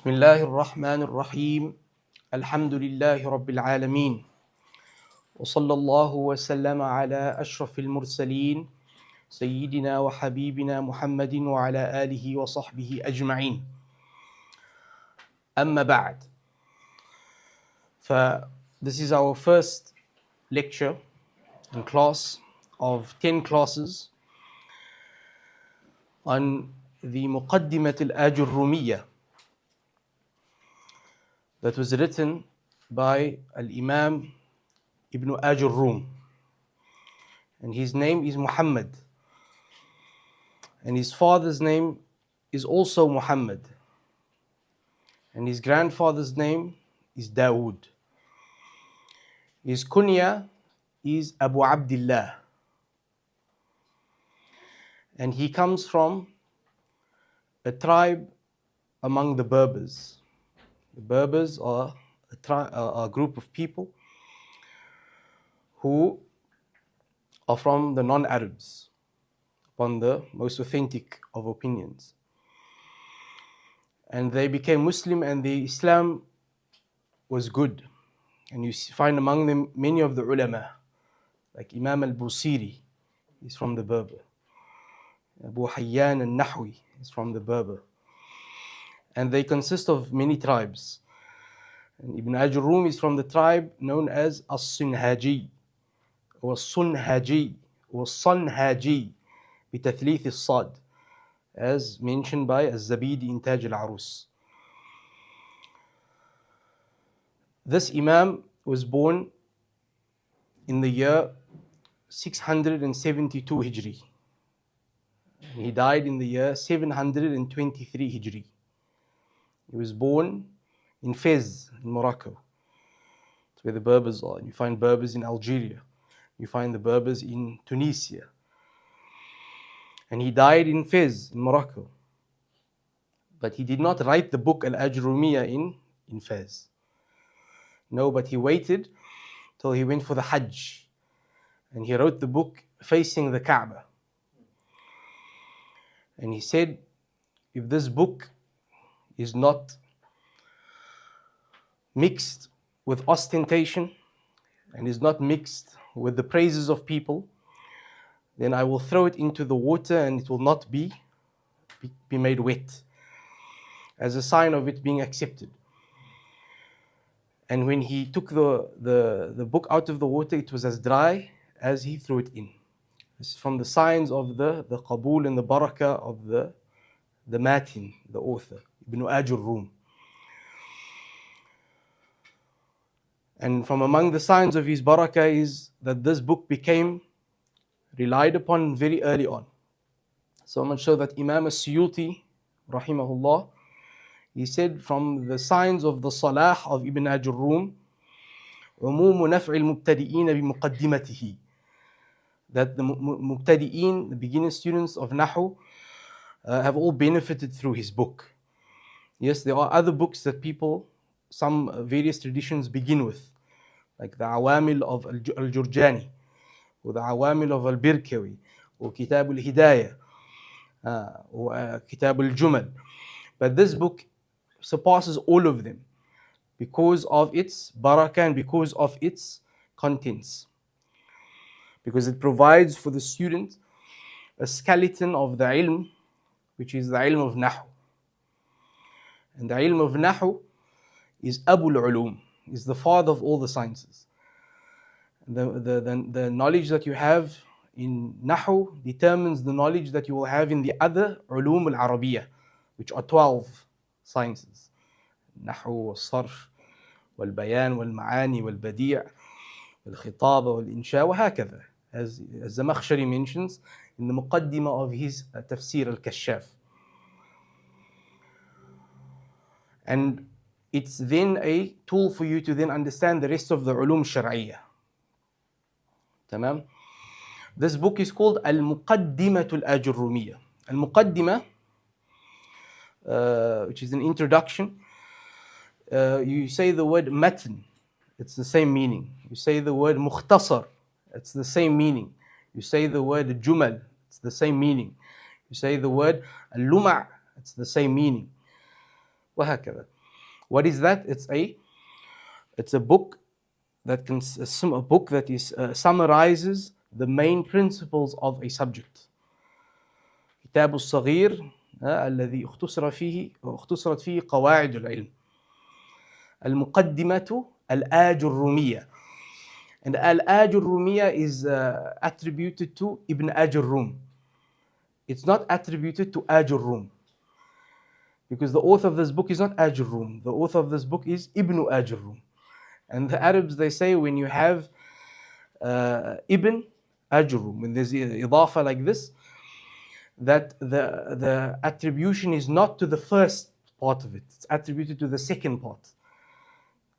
بسم الله الرحمن الرحيم الحمد لله رب العالمين وصلى الله وسلم على أشرف المرسلين سيدنا وحبيبنا محمد وعلى آله وصحبه أجمعين. أما بعد. This is our first lecture and class of 10 classes on the مقدمة al-Ājurrūmiyyah that was written by al-Imam ibn al-Ājurrūm, and his name is Muhammad, and his father's name is also Muhammad, and his grandfather's name is Dawood. His kunya is Abu Abdullah, and he comes from a tribe among the Berbers. The Berbers are a group of people who are from the non-Arabs, upon the most authentic of opinions. And they became Muslim, and the Islam was good. And you find among them many of the ulama, like Imam al-Busiri is from the Berber. Abu Hayyan al-Nahwi is from the Berber. And they consist of many tribes. And Ibn Ājurrūm is from the tribe known as al-Sinhaji, or Sunhaji, or Sanhaji, بتثليث الصاد, as mentioned by al-Zabidi in Taj al-Arus. This Imam was born in the year 672 Hijri. He died in the year 723 Hijri. He was born in Fez, in Morocco. That's where the Berbers are. You find Berbers in Algeria. You find the Berbers in Tunisia. And he died in Fez, in Morocco. But he did not write the book al-Ajrumiyyah in Fez. No, but he waited till he went for the Hajj. And he wrote the book facing the Kaaba. And he said, if this book is not mixed with ostentation and is not mixed with the praises of people, then I will throw it into the water and it will not be made wet, as a sign of it being accepted. And when he took the book out of the water, it was as dry as he threw it in. This is from the signs of the qabul and the barakah of the Matn, the author, Ibn al-Ājurrūm. And from among the signs of his barakah is that this book became relied upon very early on. So much so that Imam al-Suyuti, rahimahullah, he said from the signs of the salah of Ibn Ājurrūm, عموم نفع المبتدئين بمقدمته, that the mubtadi'een, the beginner students of Nahu, have all benefited through his book. Yes, there are other books that people, some various traditions begin with, like the Awamil of al-Jurjani, or the Awamil of al-Birkawi, or Kitab al-Hidayah, or Kitab al-Jumal. But this book surpasses all of them because of its barakah and because of its contents. Because it provides for the student a skeleton of the ʿilm, which is the ʿilm of Nahu. And the ʿilm of Nahu is Abu al-Ulum, is the father of all the sciences. The knowledge that you have in Nahu determines the knowledge that you will have in the other ulum al-Arabiyyah, which are 12 sciences. Nahu, al-Ṣarf, wal-Bayan, wal-Ma'ani, wal-Bādī' wal-Khitāba, wal-Inshā, وهكذا. As Zamakhshari mentions in the Muqaddimah of his Tafsir al-Kashaf. And it's then a tool for you to then understand the rest of the ulum shar'iyyah. Tamam? This book is called al-Muqaddimah al-Ājurrūmiyyah. Al-Muqaddimah, which is an introduction, you say the word Matn, it's the same meaning. You say the word Mukhtasar, it's the same meaning. You say the word Jumal, it's the same meaning. You say the word al-Lum'a, it's the same meaning. وهكذا. What is that? It's a book that summarizes the main principles of a subject. كتاب الصغير الذي اختصرت فيه قواعد العلم. المقدمة al-Ājurrūmiyyah. And al-Ājurrūmiyyah is attributed to Ibn Ajurrum. It's not attributed to Ajurrum, because the author of this book is not Ajurrum. The author of this book is Ibn Ajurrum. And the Arabs, they say, when you have Ibn Ajurrum, when there's idafa like this, that the attribution is not to the first part of it. It's attributed to the second part.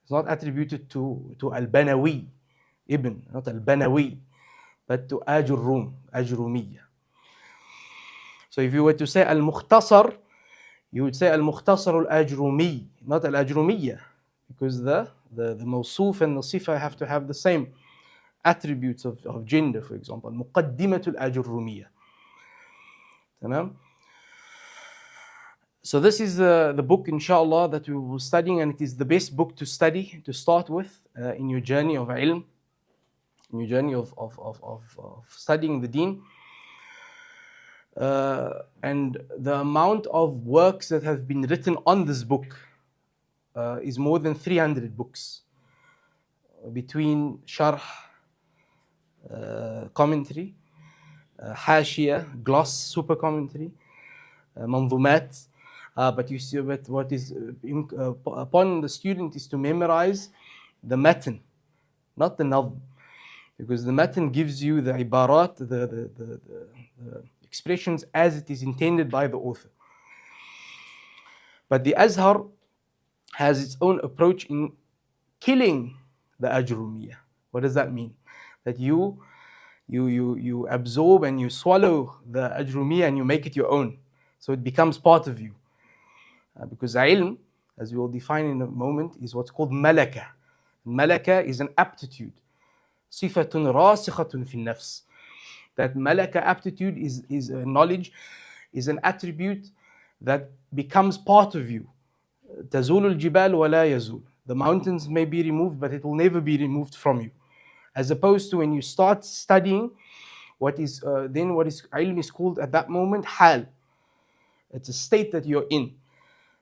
It's not attributed to al-Banawi, Ibn, not al-Banawi, but to Ājrumiyyah. So if you were to say al-Mukhtasar, you would say al-Mukhtasar al-Ajrumi, not al-Ajrumiyyah, because the mawsuf and the sifa have to have the same attributes of gender, for example. Muqaddimatul al-Ajrumiyyah. So this is the book, inshallah, that we will be studying, and it is the best book to study, to start with in your journey of ilm, in your journey of studying the deen. And the amount of works that have been written on this book is more than 300 books, between sharh, commentary, hashiyah, gloss, super commentary, manzumat. But you see, what is upon the student is to memorize the matn, not the nazm, because the matn gives you the ibarat, the expressions as it is intended by the author. But the Azhar has its own approach in killing the Ajrumiyyah. What does that mean? That you absorb and you swallow the Ajrumiyyah and you make it your own, so it becomes part of you. Because ilm, as we will define in a moment, is what's called malaka. Malaka is an aptitude. Sifatun rasikhatun fi nafs. That malaka, aptitude, is a knowledge, is an attribute that becomes part of you. Tazulul jibal wa la yazul. The mountains may be removed, but it will never be removed from you. As opposed to when you start studying, what is ilm is called at that moment hal. It's a state that you're in.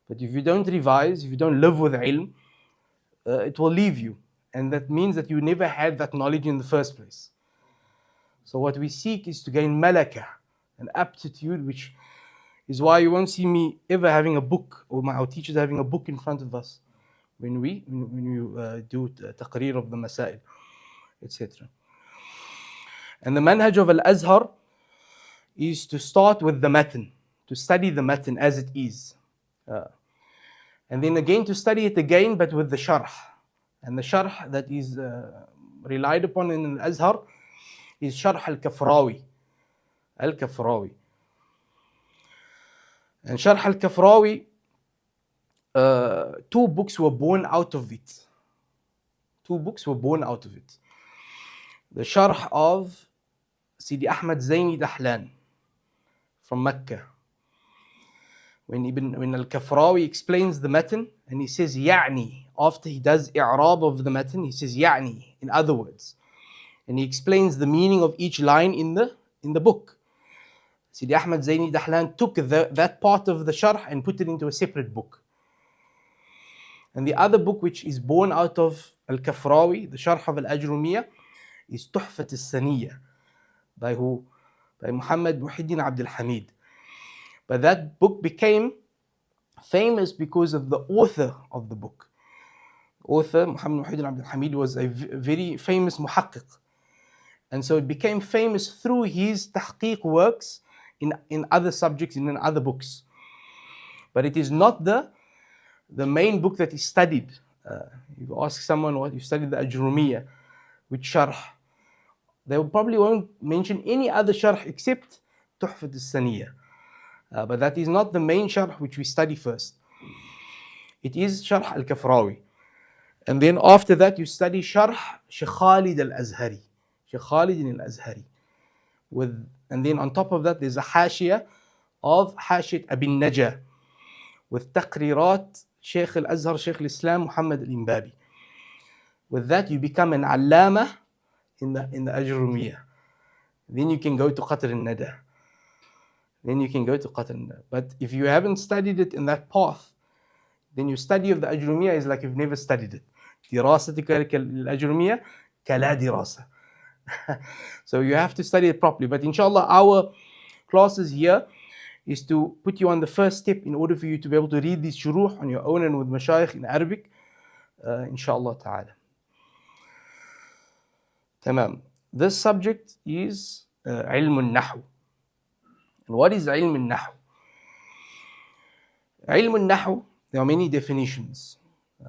But if you don't revise, if you don't live with ilm, it will leave you. And that means that you never had that knowledge in the first place. So what we seek is to gain malaka, an aptitude, which is why you won't see me ever having a book, or our teachers having a book in front of us when we do taqreer of the masail, etc. And the manhaj of al-Azhar is to start with the matn, to study the matn as it is. And then again to study it again, but with the sharh. And the sharh that is relied upon in al-Azhar is Sharh al-Kafrawi. Al-Kafrawi. And Sharh al-Kafrawi, 2 books were born out of it. 2 books were born out of it. The Sharh of Sidi Ahmad Zaini Dahlan from Mecca. When al-Kafrawi explains the matn, and he says ya'ni, after he does i'rab of the matn, he says ya'ni, in other words. And he explains the meaning of each line in the book. Sidi Ahmad Zaini Dahlan took that part of the sharh and put it into a separate book. And the other book which is born out of al-Kafrawi, the sharh of al-Ajrumiyyah, is Tuhfat al-Saniyah, by who? By Muhammad Muhyiddin Abdul Hamid. But that book became famous because of the author of the book. Author Muhammad Muhyiddin Abdul Hamid was a very famous muhaqqiq. And so it became famous through his tahqiq works in other subjects, in other books. But it is not the main book that is studied. You ask someone what you studied the Ajrumiyyah, which sharh, they probably won't mention any other sharh except Tuhfat al-Saniyah. But that is not the main sharh which we study first. It is Sharh al-Kafrawi. And then after that you study Sharh Shaykh Khalid al-Azhari. Shaykh Khalid al-Azhari. And then on top of that there's a hashiyah of Hashit Abin Najah, with taqrirat Shaykh al-Azhar, Shaykh al-Islam, Muhammad al-Imbabi. With that, you become an allama in the al-Ajrumiyyah. Then you can go to Qatr al-Nada. But if you haven't studied it in that path, then your study of the Ajrumiyyah is like you've never studied it. دراستك al-Ajrumiyyah كلا دراسة. So you have to study it properly. But inshallah, our classes here is to put you on the first step in order for you to be able to read these shuruh on your own and with mashayikh in Arabic, inshallah ta'ala. Tamam. This subject is ʿilm al-Naḥw. And what is ʿilm al-Naḥw? ʿilm al-Naḥw, there are many definitions.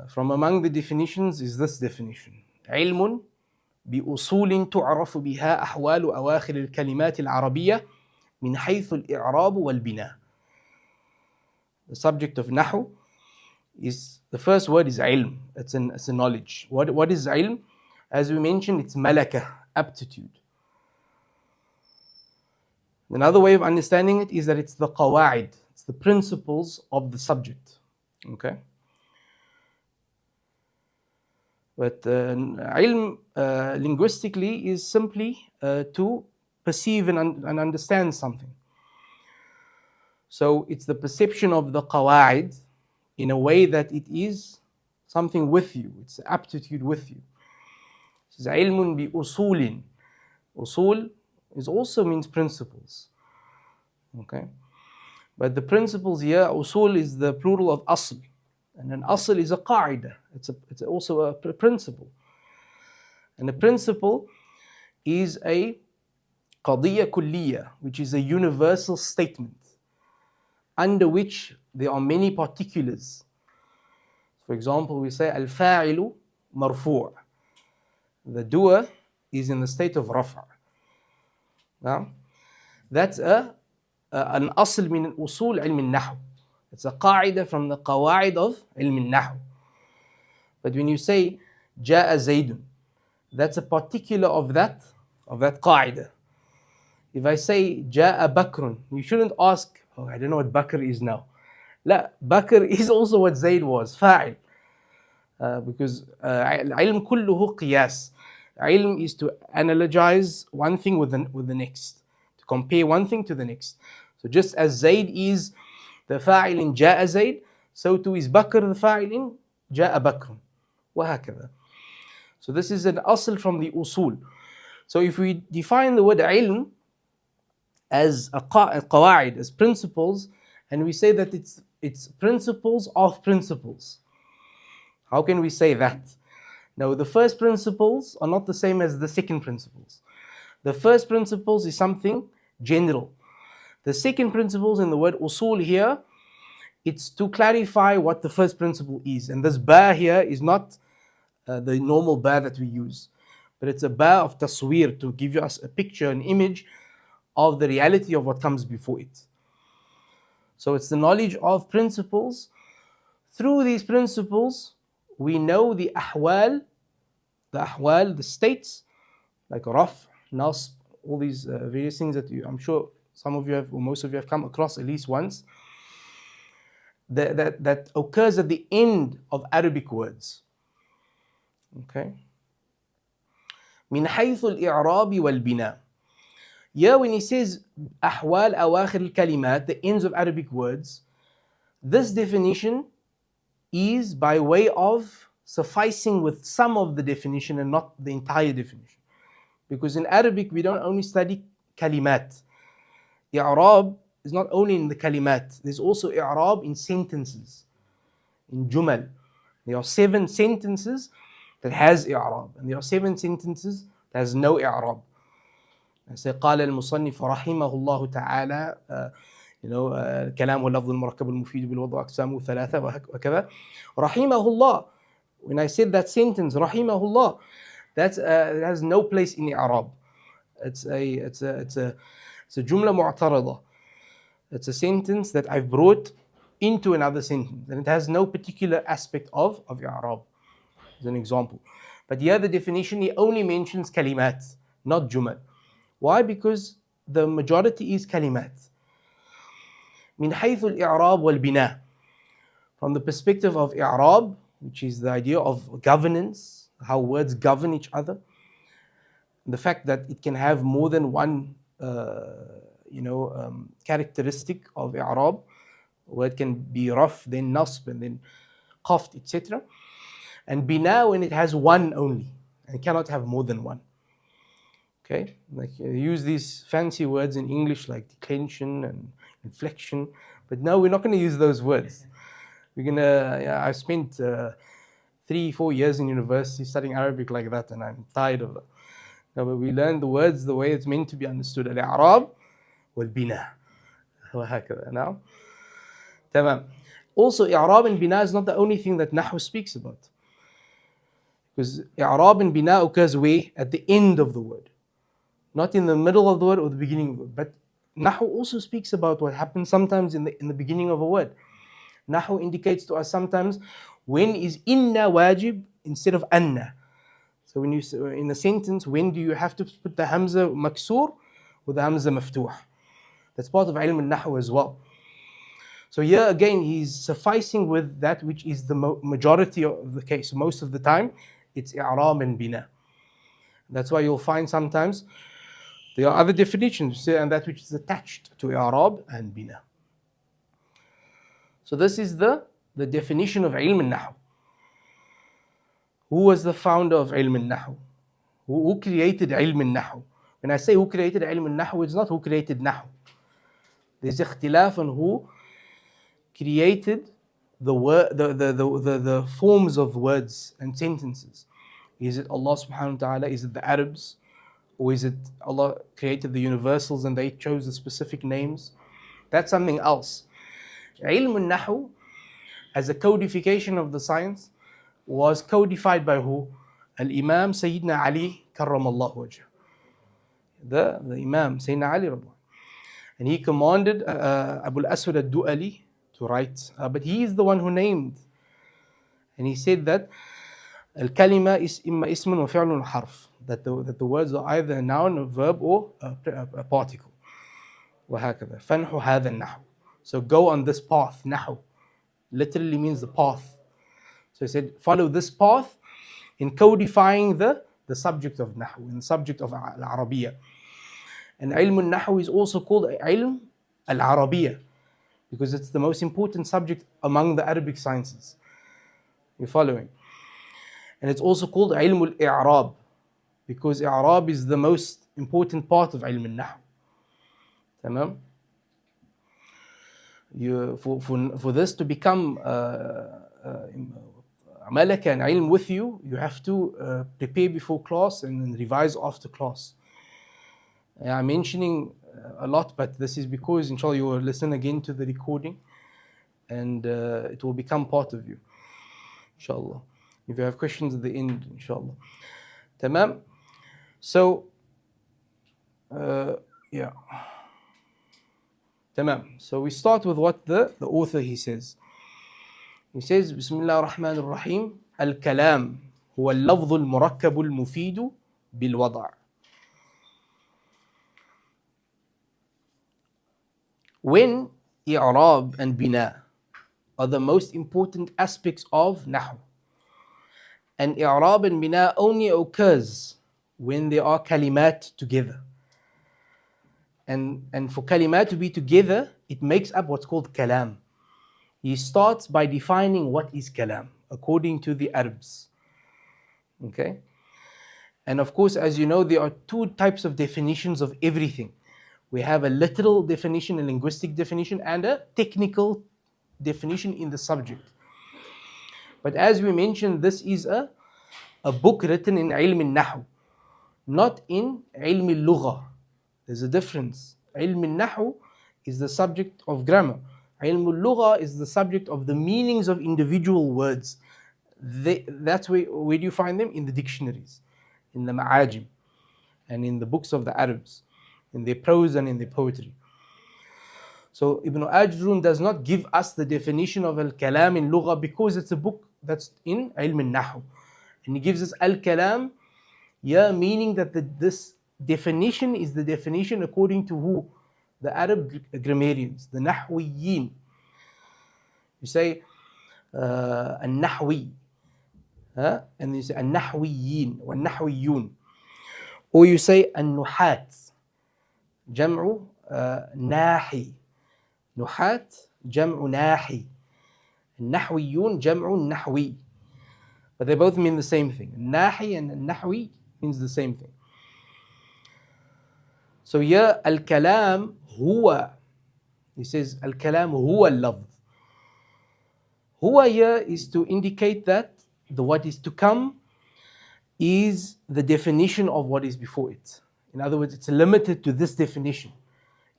From among the definitions is this definition: علم بأصول تعرف بها أحوال أواخر الكلمات العربية من حيث الإعراب والبناء. The subject of Naḥw is, the first word is ʿilm. It's a knowledge. What is ʿilm? As we mentioned, it's malaka, aptitude. Another way of understanding it is that it's the qawaid, it's the principles of the subject. Okay? But ʿilm linguistically is simply to perceive and understand something. So it's the perception of the qawaid in a way that it is something with you, it's aptitude with you. It's ʿilm بِأُصُولٍ. Usul is also means principles. Okay? But the principles here, usul is the plural of asl. And an asl is a qaida. It's also a principle. And a principle is a qadiyya kulliyya, which is a universal statement under which there are many particulars. For example, we say al-fa'ilu marfu'. The doer is in the state of rafa'. Now, that's an asl min usul ilm al-naḥw. It's a qaida from the qawaid of ilm al-naḥw. But when you say ja'a zaydun, that's a particular of that qaida. If I say ja'a bakrun, you shouldn't ask, oh, I don't know what bakr is now. La, bakr is also what zayd was, fa'il. Because ilm kulluhu qiyas. Ilm is to analogize one thing with the next, to compare one thing to the next. So just as Zayd is the fa'il in ja'a Zayd, so too is Bakr the fa'il in ja'a Bakrun. وهكذا. So this is an asl from the usul. So if we define the word ilm as a qawaid, as principles, and we say that it's principles of principles, how can we say that? Now, the first principles are not the same as the second principles. The first principles is something general. The second principles in the word usul here, it's to clarify what the first principle is. And this ba here is not the normal ba that we use, but it's a ba of tasweer, to give us a picture, an image of the reality of what comes before it. So it's the knowledge of principles. Through these principles, we know the ahwal, the states, like raf, nasb, all these various things that I'm sure some of you have, or most of you have come across at least once, that occurs at the end of Arabic words. Okay? من حيث الإعراب والبناء. Here when he says أحوال أواخر الكلمات, the ends of Arabic words, this definition is by way of sufficing with some of the definition and not the entire definition. Because in Arabic we don't only study kalimat. I'rab is not only in the kalimat, there's also i'rab in sentences, in jumal. There are 7 sentences that has i'rab, and there are 7 sentences that has no i'rab. I say قال المصنف رحمه الله تعالى الكلام واللفظ المركب المفيد بالوضع أقسامه 3 وكذا. رحمه الله. When I said that sentence, رحمه الله, that has no place in i'rab. It's a jumla mu'tarada. It's a sentence that I've brought into another sentence, and it has no particular aspect of i'rab. As an example. But here the definition, he only mentions kalimat, not jumal. Why? Because the majority is kalimat. من حيث الإعراب والبناء. From the perspective of i'rab, which is the idea of governance, how words govern each other, the fact that it can have more than one characteristic of i'rab. A word can be raf, then nasb, and then qaft, etc. And bina when it has one only and cannot have more than one. Okay, like use these fancy words in English like declension and inflection, but no, we're not going to use those words. We're gonna. I spent 3-4 years in university studying Arabic like that, and I'm tired of it. No, but we learn the words the way it's meant to be understood. Al-i'rab wal-bina. Now, tamam. Also, i'rab and bina is not the only thing that Nahu speaks about. Because i'rab and bina occurs where? At the end of the word. Not in the middle of the word or the beginning of the word. But Nahu also speaks about what happens sometimes in the beginning of a word. Nahu indicates to us sometimes when is inna wajib instead of anna. So when you in a sentence, when do you have to put the hamza maksur or the hamza maftuh? That's part of ilm al-nahu as well. So here again, he's sufficing with that which is the majority of the case. Most of the time, it's i'rab and bina. That's why you'll find sometimes there are other definitions, and that which is attached to i'rab and bina. So this is the definition of ilm al-nahu. Who was the founder of ilm al-nahu? Who created ilm al-nahu? When I say who created ilm al-nahu, it's not who created nahu. There's ikhtilaf on who created the forms of words and sentences. Is it Allah subhanahu wa ta'ala? Is it the Arabs? Or is it Allah created the universals and they chose the specific names? That's something else. Ilm al-nahu, as a codification of the science, was codified by who? Al-Imam Sayyidina Ali karramallahu wajh. The Imam Sayyidina Ali radiallahu. And he commanded Abu al-Aswad al-Du'ali to write, but he is the one who named. And he said that al-kalima is imma ismun wa fi'lun wa harf, that the words are either a noun, a verb, or a particle. وهكذا فَنْحُ هَذَا النَّحْوِ. So go on this path. Nahu literally means the path. So he said, follow this path in codifying the subject of Nahu, in the subject of al-Arabiyyah. And ilm al-Nahu is also called ilm al-Arabiyyah because it's the most important subject among the Arabic sciences. You're following? And it's also called ilm al-i'rab because i'rab is the most important part of ilm al-Nahu. Tamam? For this to become malaka and ilm with you, you have to prepare before class and then revise after class. I'm mentioning a lot, but this is because inshallah you will listen again to the recording and it will become part of you, inshallah. If you have questions at the end, inshallah. Tamam? So, yeah. Tamam. So we start with what the author he says. He says, Bismillah ar-Rahman ar-Rahim, al-Kalam huwa al-lafdhu al-murakkabu al-mufidu bil-wada'. When i'rab and bina are the most important aspects of Nahu, and i'rab and bina only occurs when there are kalimat together. And for kalimat to be together, it makes up what's called kalam. He starts by defining what is kalam according to the Arabs. Okay? And of course, as you know, there are two types of definitions of everything. We have a literal definition, a linguistic definition, and a technical definition in the subject. But as we mentioned, this is a book written in ilm al-nahu, not in ilm al-lugha. There's a difference. Ilm al-nahu is the subject of grammar. Ilm al-lugha is the subject of the meanings of individual words. That's where do you find them? In the dictionaries, in the ma'ajim, and in the books of the Arabs, in their prose and in their poetry. So Ibn Ajrun does not give us the definition of al-kalam in lugha because it's a book that's in ilm al-nahu. And he gives us al-kalam, meaning that this definition is the definition according to who? The Arab grammarians, the nahwiyyin. You say, النحوي, and then you say النحويين والنحويون, or you say النحاة جمع ناحي, نحاة جمع ناحي, النحويون جمع نحوي, but they both mean the same thing. الناحي and النحوي means the same thing. So here الكلام هو, he says الكلام هو اللفظ. Huwa here is to indicate that the what is to come is the definition of what is before it. In other words, it's limited to this definition.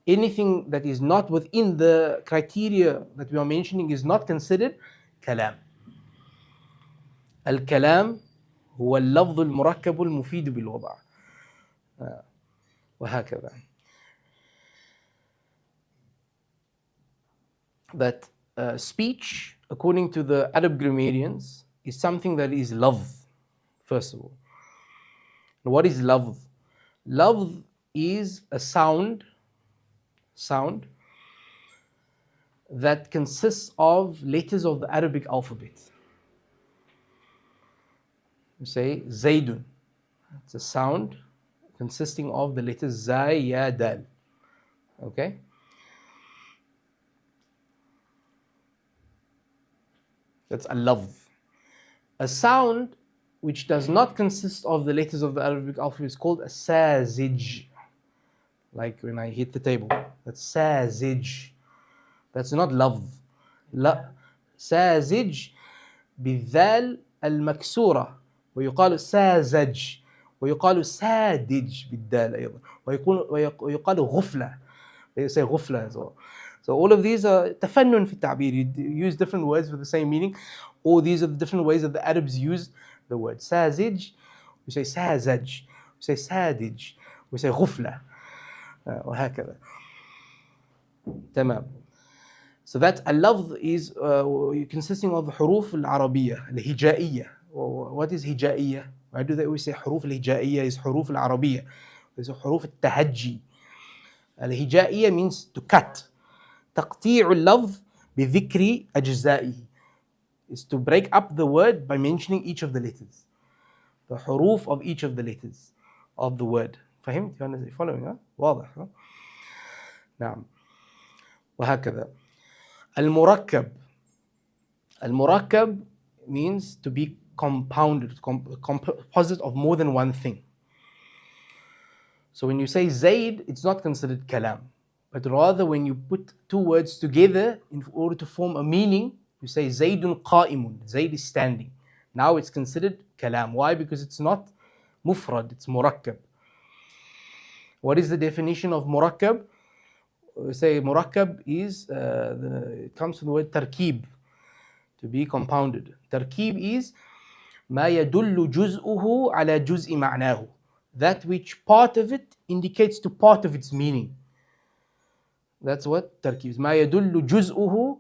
Anything that is not within the criteria that we are mentioning is not considered kalam. الكلام هو اللفظ المركب المفيد بالوضع. وهكذا. That speech, according to the Arab grammarians, is something that is lafz, first of all. What is lafz? Lafz is a sound that consists of letters of the Arabic alphabet. You say Zaydun. It's a sound consisting of the letters Zay, Ya, Dal. Okay? That's a lafz. A sound which does not consist of the letters of the Arabic alphabet is called a sazij. Like when I hit the table. That's sazij. That's not lafz. ساذج بالذال المكسورة ويقال ساذج ويقال سادج بالدال أيضا ويقال غفلة. They say غفلة as well. So all of these are تفنن في التعبير. You use different words with the same meaning, or these are the different ways that the Arabs use the word. ساذج, we say ساذج, we say سادج, we say غفلة, وهكذا. تمام. So that al-lafz is consisting of حروف العربية الهجائية. What is هجائية? Why do they always say حروف الهجائية is حروف العربية? There's حروف التهجي. الهجائية means to cut. تقطيع اللفظ بذكر أجزائه is to break up the word by mentioning each of the letters. The حروف of each of the letters of the word. فهمت? You following? واضح? نعم. وهكذا. المركب. المركب means to be compounded, composite of more than one thing. So when you say Zayd, it's not considered kalam, but rather when you put two words together in order to form a meaning, you say Zaydun qa'imun, Zayd is standing. Now it's considered kalam. Why? Because it's not mufrad, it's murakkab. What is the definition of murakkab? We say murakkab is, it comes from the word tarkib, to be compounded. Tarkib is ما يدل جزءه على جزء معناه, that which part of it indicates to part of its meaning. That's what tarkib is. ما يدل جزءه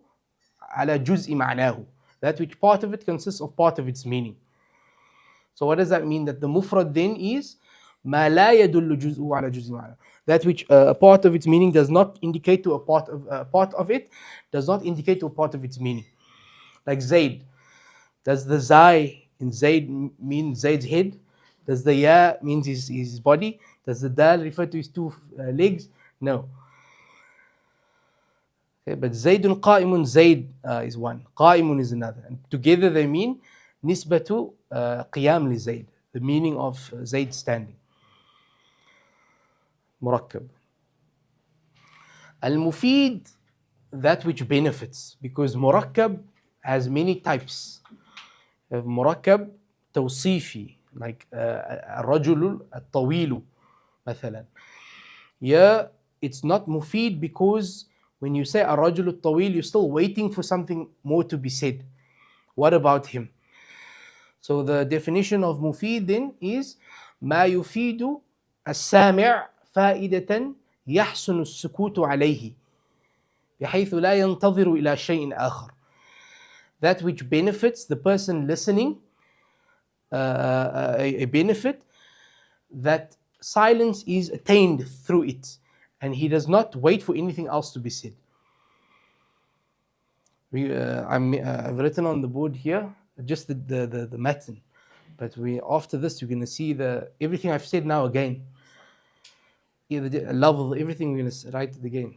على جزء معناه, that which part of it consists of part of its meaning. So what does that mean? That the mufrad then is ما لا يدل جزءه على جزء معناه, that which a part of its meaning does not indicate to a part of it does not indicate to a part of its meaning. Like Zayd, does the Zai in Zayd mean Zayd's head? Does the Ya mean his body? Does the Dal refer to his two legs? No. Okay, but Zaydun qa'imun, Zayd is one, qa'imun is another, and together they mean nisbatu qiyam li Zayd, the meaning of Zayd standing. Murakkab. Al-Mufid, that which benefits, because murakkab has many types. You have murakkab tawsifi, like الرجل الطويل مثلا. Here it's not mufid because when you say الرجل الطويل, you're still waiting for something more to be said. What about him? So the definition of mufid then is ما يفيد السامع فائدة يحسن السكوت عليه بحيث لا ينتظر إلى شيء آخر. That which benefits the person listening, a benefit that silence is attained through it, and he does not wait for anything else to be said. I've written on the board here just the Matn, but after this you're going to see everything I've said now again. Everything we're going to write it again.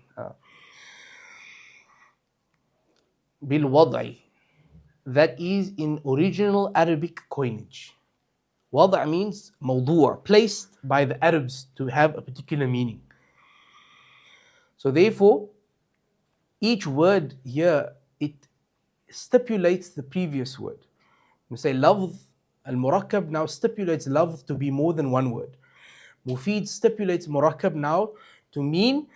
بالوضع, that is in original Arabic coinage. وضع means موضوع, placed by the Arabs to have a particular meaning. So therefore, each word here, it stipulates the previous word. We say lafz al-murakkab now stipulates lafz to be more than one word. Mufid stipulates murakkab now to mean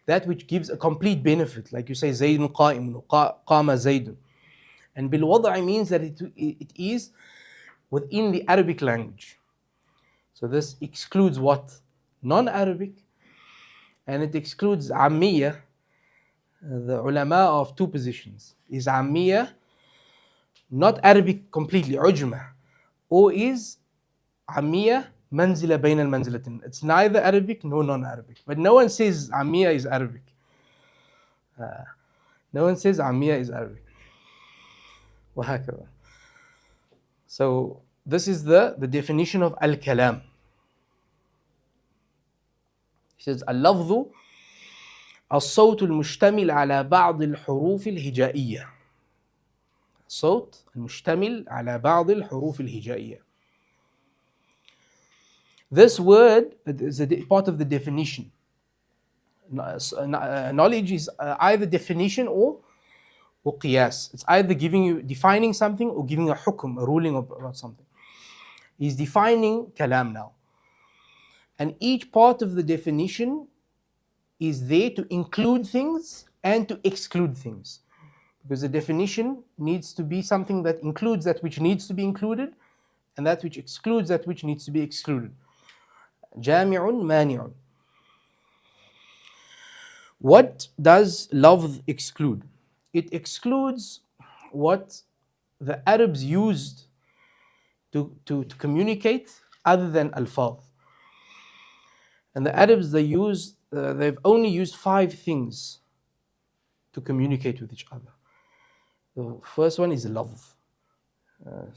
that which gives a complete benefit, like you say Zaydun qa'imun, qama Zaydun. And bil-wada' means that it is within the Arabic language. So this excludes what? Non-Arabic, and it excludes Ammiyah. The ulama of two positions. Is Ammiyah not Arabic completely, Ujma, or is Ammiyah manzila bayn al-manzilatin? It's neither Arabic nor non-Arabic. But no one says Ammiyah is Arabic. No one says Ammiyah is Arabic. وهكذا. So this is the definition of al-kalam. He says al-lafzu الصوت المشتمل على بعض الحروف الهجائية. الصوت المشتمل على بعض الحروف الهجائية. This word is a part of the definition. Knowledge is either definition or qiyas. It's either defining something or giving a hukm, a ruling about something. He's defining kalam now. And each part of the definition is there to include things and to exclude things. Because the definition needs to be something that includes that which needs to be included and that which excludes that which needs to be excluded. Jami'un mani'un. What does lafz exclude? It excludes what the Arabs used to communicate other than alfaz. And the Arabs, they've only used 5 things to communicate with each other. The first one is lafz,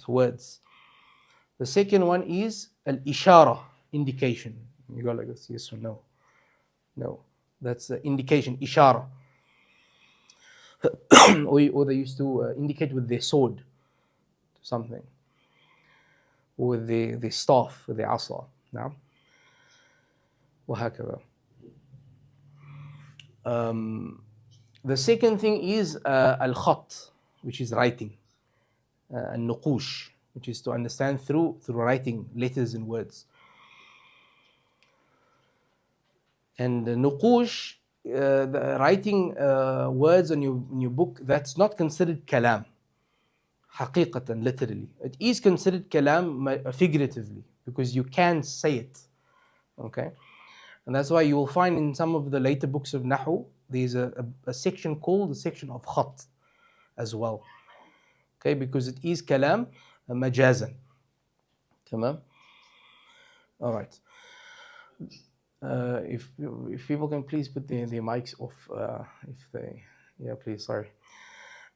words. The second one is al-ishara, indication. You go like this, yes or no. No, that's the indication, ishara. or they used to indicate with their sword something, or with their staff, with their asa. Now, وهكذا. The second thing is al-khat, which is writing, al-nuqush, which is to understand through writing letters and words. And nuqush, the writing words on your book, that's not considered kalam, haqiqatan, literally. It is considered kalam figuratively, because you can say it. Okay? And that's why you will find in some of the later books of Nahu, there's a section called the section of khat as well. Okay, because it is kalam majazan. Tamam? All right. If people can please put their mics off, please, sorry.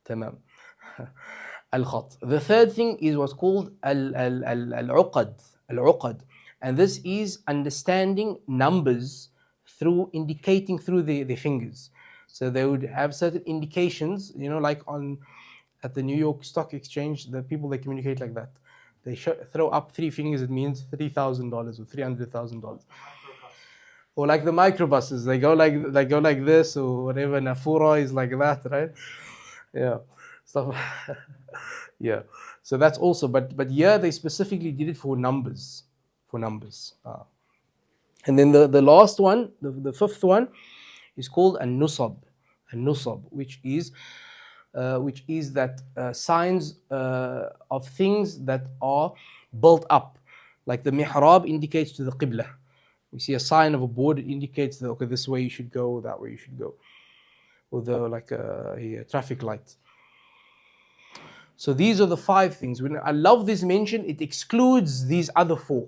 Tamam. Al-khat. The third thing is what's called al-uqad. Al-uqad. And this is understanding numbers through indicating through their fingers. So they would have certain indications, like at the New York Stock Exchange, the people, they communicate like that. They throw up 3 fingers, it means $3,000 or $300,000. Or like the microbuses, they go like this, or whatever. Nafura is like that, right? Yeah. So yeah. So that's also, but here they specifically did it for numbers. And then the last one, the fifth one, is called an-nusab. An-nusab, which is that signs of things that are built up. Like the mihrab indicates to the qibla. We see a sign of a board, it indicates that, okay, this way you should go, that way you should go. Or a traffic light. So these are the 5 things. When I love this mention, it excludes these other 4.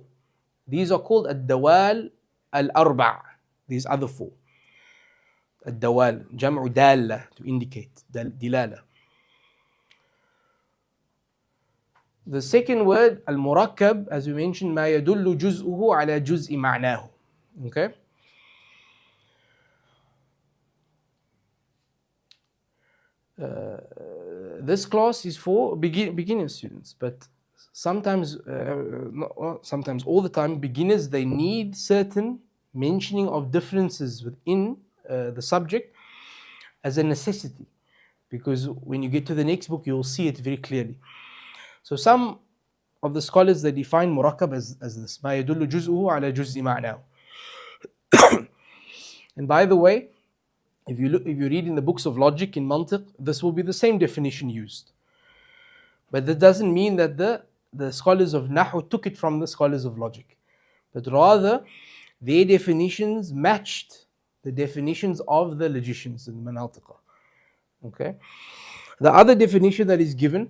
These are called ad-dawal al-arba'. These other 4. Ad-dawal, jam'u dalla, to indicate, dilala. The second word, al-murakkab, as we mentioned, ما يدل جزءه على جزء معناه. Okay? This class is for beginner students, but sometimes, sometimes all the time, beginners, they need certain mentioning of differences within the subject as a necessity, because when you get to the next book, you'll see it very clearly. So some of the scholars, they define murakkab as this, ما يدل جزءه على جزء معناه. And by the way, if you read in the books of logic in mantiq, this will be the same definition used. But that doesn't mean that the scholars of Nahu took it from the scholars of logic, but rather their definitions matched the definitions of the logicians in Manatiqa. Okay. The other definition that is given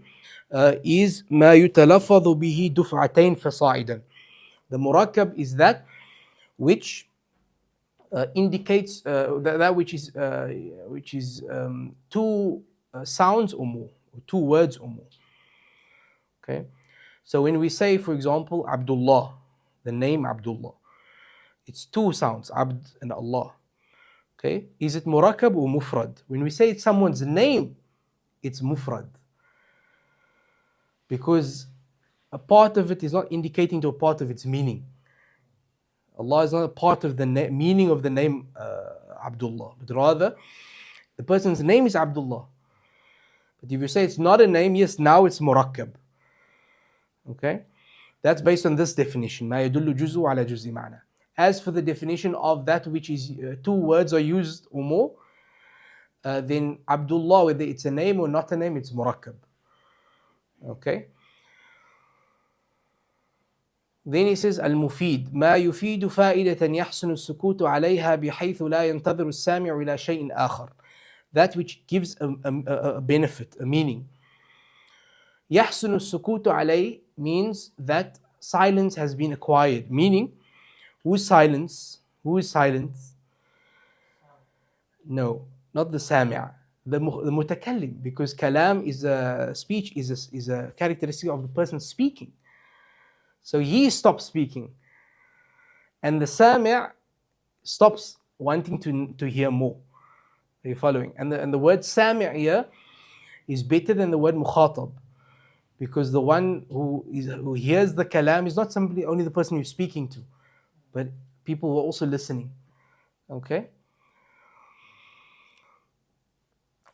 is ما يتلفظ به دفعتين فصاعدا. The murakkab is that which indicates that which is two sounds or more, or two words or more. Okay, so when we say, for example, Abdullah, the name Abdullah, it's two sounds, Abd and Allah. Okay, is it murakkab or mufrad? When we say it's someone's name, it's mufrad, because a part of it is not indicating to a part of its meaning. Allah is not a part of the meaning of the name Abdullah, but rather the person's name is Abdullah. But if you say it's not a name, yes, now it's murakkab. Okay, that's based on this definition, ما يدل جزء على جزء معنى. As for the definition of that which is two words are used or more, then Abdullah, whether it's a name or not a name, it's murakkab. Okay. Then he says al-mufid, ما يفيد فائدة يحسن السكوت عليها بحيث لا ينتظر السامع إلى شيء آخر. That which gives a benefit, a meaning. يحسن السكوت عليه means that silence has been acquired. Meaning, who is silence? Who is silent? No, not the sami', the mutakallim, because kalam is a speech, is a characteristic of the person speaking. So he stops speaking, and the sami' stops wanting to hear more. Are you following? And the word sami' here is better than the word mukhatab, because the one who hears the kalam is not simply only the person you're speaking to, but people who are also listening. Okay?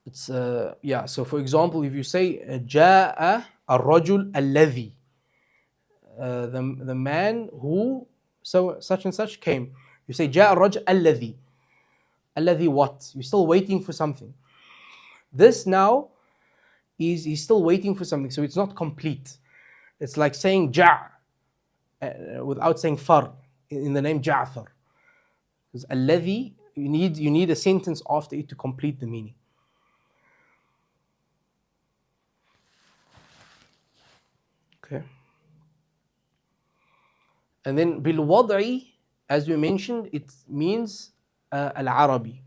It's yeah. So for example, if you say جاء الرجل الذي, the man who such and such came. You say جاء الرجل الذي. الذي what? You're still waiting for something. This now is he's still waiting for something, so it's not complete. It's like saying جاء without saying far in the name Ja'far. Because الذي, you need a sentence after it to complete the meaning. Okay. And then بالوضع, as we mentioned, it means al-Arabi.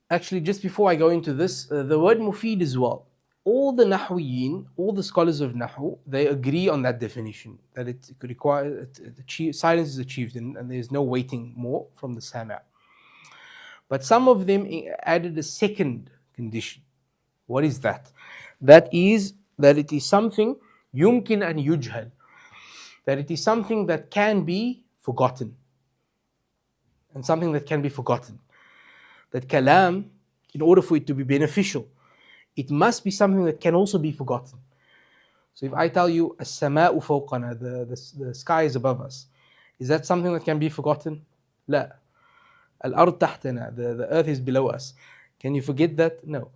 Actually, just before I go into this, the word mufid as well. All the Nahwiyin, all the scholars of Nahu, they agree on that definition, that it could require silence is achieved and there's no waiting more from the sama'. But some of them added a second condition. What is that? That is that it is something yumkin and yujhal, that it is something that can be forgotten, and something that can be forgotten. That kalam, in order for it to be beneficial, it must be something that can also be forgotten. So if I tell you as-sama'u fawqana, the sky is above us, is that something that can be forgotten? La. Al-ard tahtana, the earth is below us. Can you forget that? No.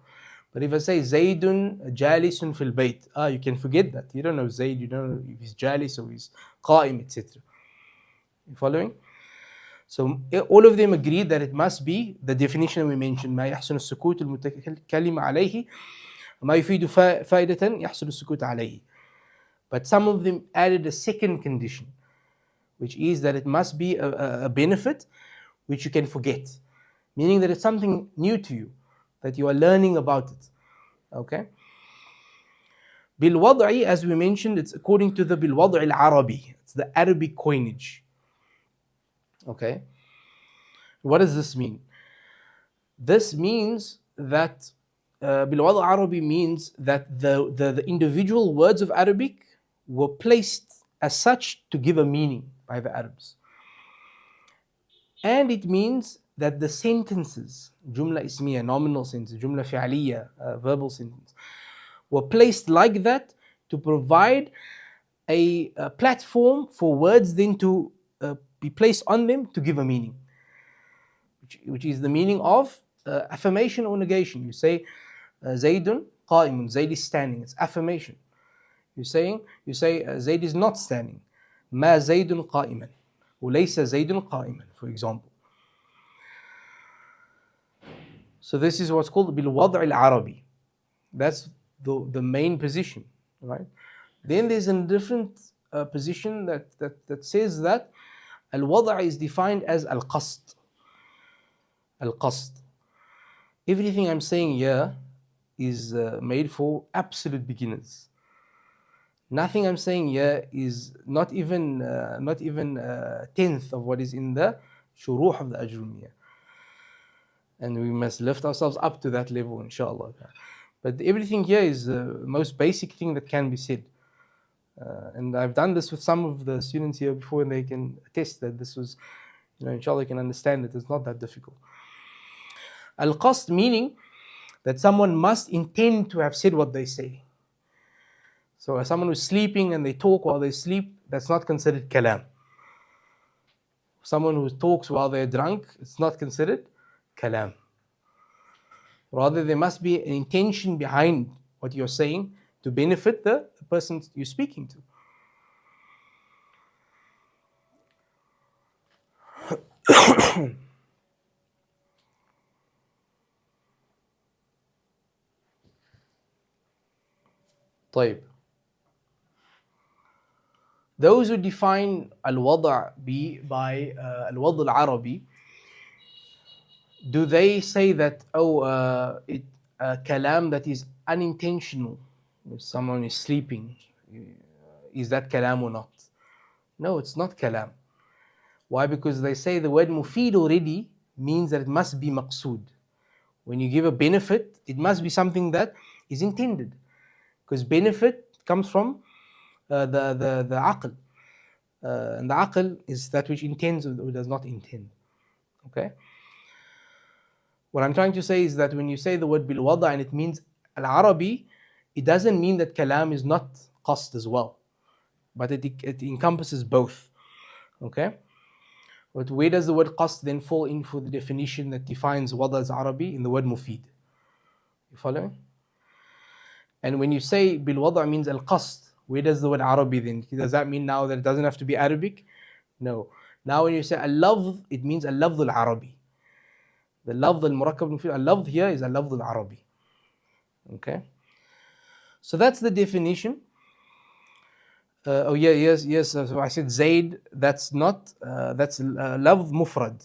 But if I say Zaydun jalisun fil bayt, you can forget that. You don't know Zayd, you don't know if he's jalis or he's qa'im, etc. You following? So all of them agreed that it must be the definition we mentioned, ما يحسن السكوت المتكلم عليه ما يفيد فائدة يحسن السكوت عليه. But some of them added a second condition, which is that it must be a benefit which you can forget, meaning that it's something new to you, that you are learning about it. Okay? بالوضع, as we mentioned, it's according to the بالوضع العربي. It's the Arabic coinage. Okay. What does this mean? This means that بالوضع العربي means that the individual words of Arabic were placed as such to give a meaning by the Arabs. And it means that the sentences, جملة اسمية, nominal sentence, جملة فعلية, verbal sentence, were placed like that to provide a platform for words then to be placed on them to give a meaning, which is the meaning of affirmation or negation. You say زيد قائم, Zayd is standing, it's affirmation. You say Zayd is not standing, ما زيد قائما وليس زيد قائما, for example. So this is what's called بالوضع العربي. That's the main position, right? Then there's a different position that says that al-wada' is defined as al-qasd. Al-qasd. Everything I'm saying here is made for absolute beginners. Nothing I'm saying here is not even a tenth of what is in the shuruh of the al-Ajrumiyyah. And we must lift ourselves up to that level, inshallah. But everything here is the most basic thing that can be said. And I've done this with some of the students here before, and they can attest that this was, inshallah, you can understand it. It's not that difficult. Al-qasd meaning that someone must intend to have said what they say. So as someone who's sleeping and they talk while they sleep, that's not considered kalam. Someone who talks while they're drunk, it's not considered kalam. Rather, there must be an intention behind what you're saying to benefit the person you're speaking to. طيب. Those who define al-wada' by al-wada' al-Arabi, do they say that kalam that is unintentional, if someone is sleeping, is that kalam or not? No, it's not kalam. Why? Because they say the word mufid already means that it must be maqsood. When you give a benefit, it must be something that is intended, because benefit comes from the aql, and the aql is that which intends or does not intend. Okay. What I'm trying to say is that when you say the word bil-wada' and it means al-Arabi, it doesn't mean that kalam is not qasd as well, but it encompasses both. Okay. But where does the word qasd then fall in for the definition that defines wada as Arabi? In the word mufid. You following? And when you say bil-wada' means al-qasd, where does the word Arabi then? Does that mean now that it doesn't have to be Arabic? No. Now when you say al-lafz, it means al-lafz al-Arabi. The lafz al-murakkab mufid, al-lafz here is al-lafz al-Arabi. Okay. So that's the definition. Yes. So I said Zayd, that's not, that's lafz mufrad.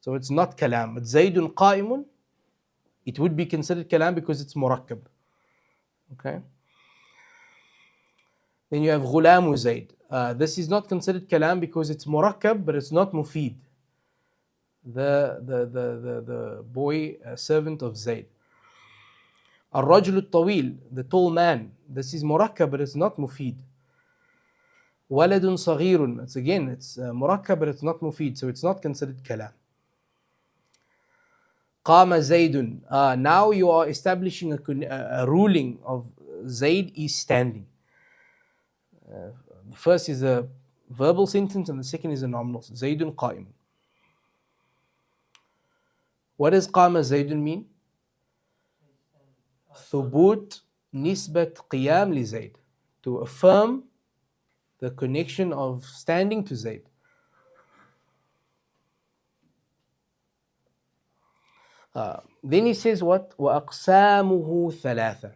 So it's not kalam. But Zaydun qa'imun, it would be considered kalam because it's murakkab. Okay. Then you have ghulamu Zayd. This is not considered kalam because it's murakkab, but it's not mufid. The boy servant of Zayd. Al-rajul al-tawil, the tall man. This is murakkab, but it's not mufid. Waladun saghirun. It's murakkab, but it's not mufid, so it's not considered kalam. Qama Zaydun. Now you are establishing a ruling of Zayd is standing. The first is a verbal sentence and the second is a nominal. Zaydun qa'im. What does qama Zaydun mean? Thubut nisbat qiyam li Zayd. To affirm the connection of standing to Zayd. Then he says what? وَأَقْسَامُهُ ثَلَاثًا.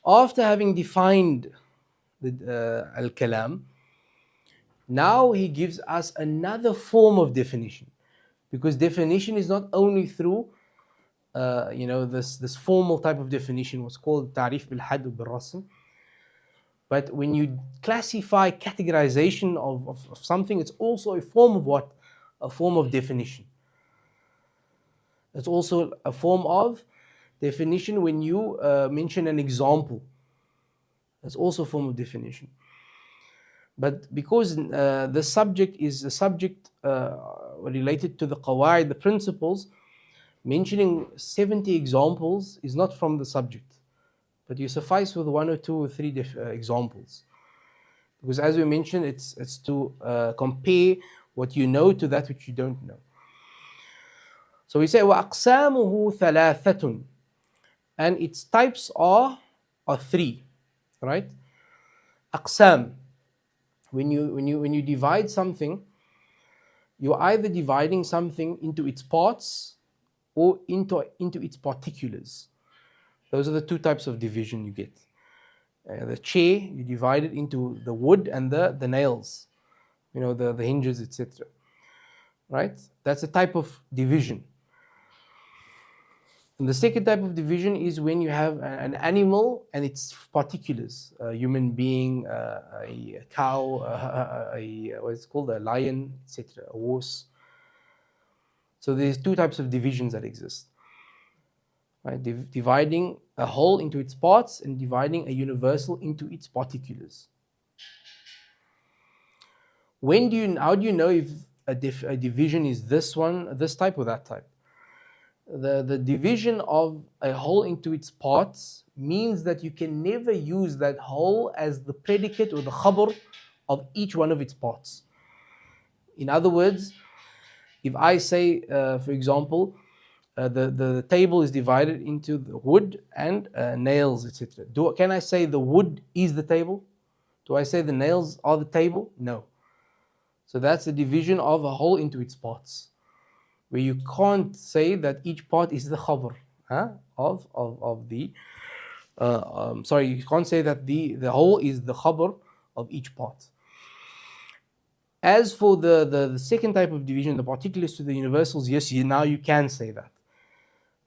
After having defined the al-kalam, now he gives us another form of definition. Because definition is not only through this formal type of definition, what's called ta'rif bil-hadd bil-rasm. But when you classify categorization of something, it's also a form of what? A form of definition. It's also a form of definition when you mention an example. That's also a form of definition. But because the subject is a subject related to the qawaid, the principles, mentioning 70 examples is not from the subject. But you suffice with 1 or 2 or 3 examples. Because as we mentioned, it's to compare what you know to that which you don't know. So we say وَأَقْسَامُهُ ثَلَاثَةٌ, and its types are 3, right? Aqsam. When you divide something, you're either dividing something into its parts or into its particulars. Those are the 2 types of division you get. The chair, you divide it into the wood and the nails, the hinges, etc. Right? That's a type of division. And the second type of division is when you have an animal and its particulars, a human being, a cow, what's called a lion, etc., a horse. So there's 2 types of divisions that exist. Right? Dividing a whole into its parts and dividing a universal into its particulars. How do you know if a division is this type or that type? The division of a whole into its parts means that you can never use that whole as the predicate or the khabar of each one of its parts. In other words, if I say, for example, the table is divided into the wood and nails, etc. Can I say the wood is the table? Do I say the nails are the table? No. So that's the division of a whole into its parts, where you can't say that each part is the khabar of the. You can't say that the whole is the khabar of each part. As for the second type of division, the particulars to the universals, yes, now you can say that.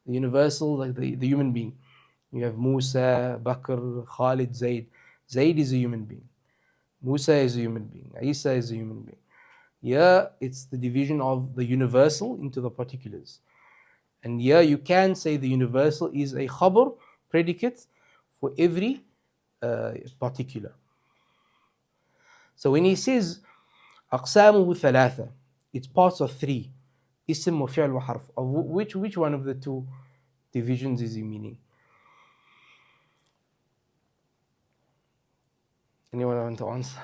The universal, like the human being. You have Musa, Bakr, Khalid, Zayd. Zayd is a human being. Musa is a human being. Isa is a human being. Here, it's the division of the universal into the particulars. And here you can say the universal is a khabar, predicate, for every particular. So when he says, أقسامه ثلاثة, its parts are 3. Ism wa fi'l wa harf. Of which one of the 2 divisions is he meaning? Anyone want to answer?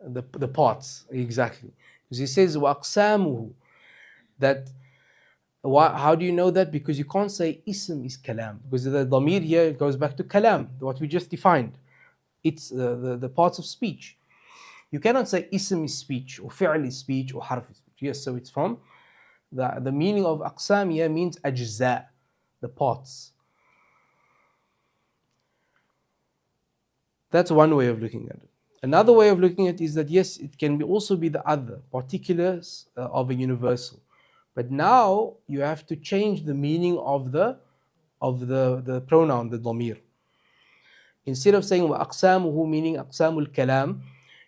The parts, exactly. Because he says وَأَقْسَامُهُ, that how do you know that? Because you can't say ism is kalam, because the dhamir here goes back to kalam, what we just defined. It's the parts of speech. You cannot say ism is speech, or fi'l is speech, or harf is speech. Yes, so it's from the meaning of aqsam here means ajza, the parts. That's one way of looking at it. Another way of looking at it is that yes, it can also be the other particulars of a universal. But now you have to change the meaning of the pronoun, the dhamir. Instead of saying وَأَقْسَامُهُ, meaning أقسام الكلام,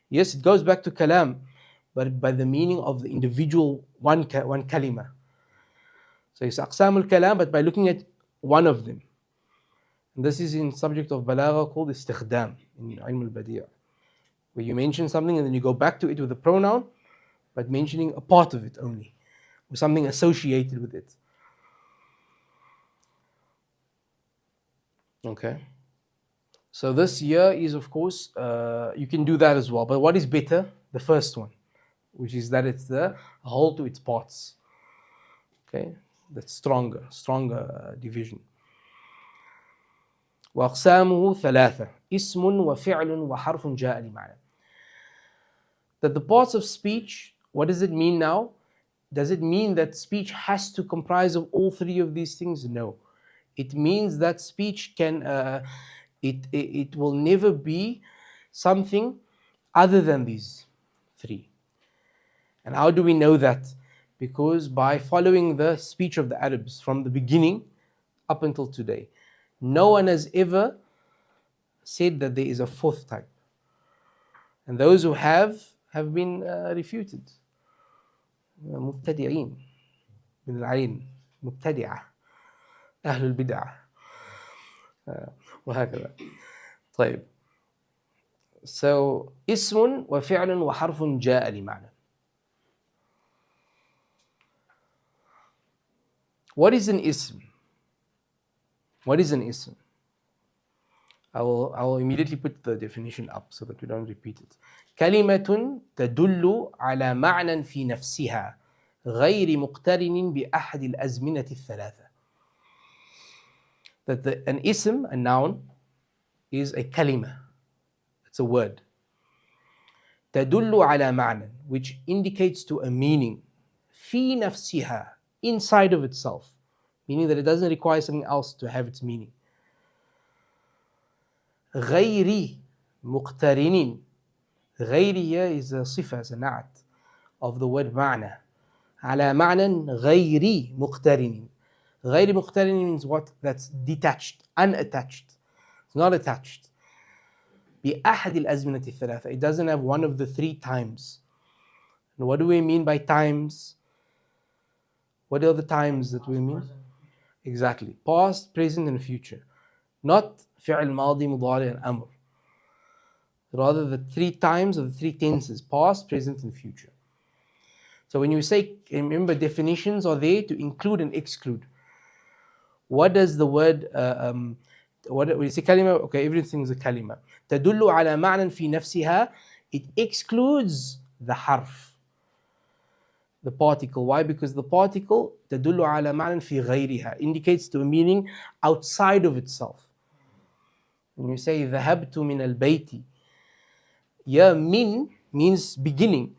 yes, it goes back to kalam, but by the meaning of the individual one kalima. So it's أقسام الكلام, but by looking at one of them. And this is in subject of balagha called istikhdam in ʿIlm al-Bināʿ, where you mention something and then you go back to it with a pronoun, but mentioning a part of it only, or something associated with it. Okay. So this here is, of course, you can do that as well. But what is better? The first one, which is that it's the whole to its parts. Okay, that's stronger division. وأقسامه ثلاثة اسم وفعل وحرف جاء لمعنى. That the parts of speech, what does it mean now? Does it mean that speech has to comprise of all 3 of these things? No. It means that speech can, it will never be something other than these 3. And how do we know that? Because by following the speech of the Arabs from the beginning up until today, no one has ever said that there is a fourth type. And those who have been refuted. مبتدعين من العين مبتدعة أهل البدع وهكذا. طيب. So اسم وفعل وحرف جاء لمعنى. What is an ism? What is an ism? I will immediately put the definition up so that we don't repeat it. كلمة تدل على معنى في نفسها غير مقترن بأحد الأزمنة الثلاثة. That an ism, a noun, is a kalima. It's a word. تدل على معنى, which indicates to a meaning. في نفسها, inside of itself. Meaning that it doesn't require something else to have its meaning. غير مقترن. غير here is a صفة, is a na'at of the word معنى. على معنى غير مقترن. غير مقترن means what? That's detached, unattached. It's not attached. بأحد الأزمنة الثلاثة. It doesn't have one of the three times. And what do we mean by times? What are the times that we mean? Exactly. Past, present, and future. Not فعل ماضي مضارع and أمر. Rather the three times of the three tenses, past, present, and future. So when you say, remember, definitions are there to include and exclude. What does the word, when you say kalima, okay, everything is a kalima. تدل على معنى في نفسها, it excludes the harf, the particle. Why? Because the particle تدل على معنى في غيرها indicates to a meaning outside of itself. When you say ذهبت من البيت, yeah, min means beginning,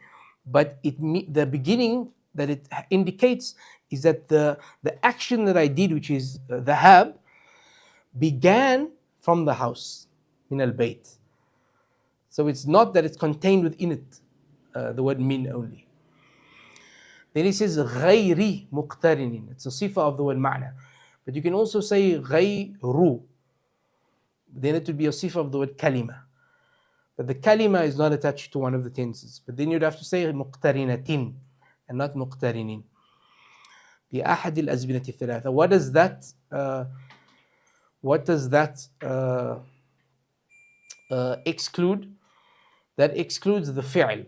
but the beginning that it indicates is that the action that I did, which is ذهب, began from the house, min al-bayt. So it's not that it's contained within it, the word min only. Then he says غير مقترن. It's a sifa of the word معنى. But you can also say غير. Then it would be a sifa of the word kalima. But the kalima is not attached to one of the tenses. But then you'd have to say مقترنة and not مقترنين. بأحد الأزمنة الثلاثة. What does that exclude? That excludes the fi'l,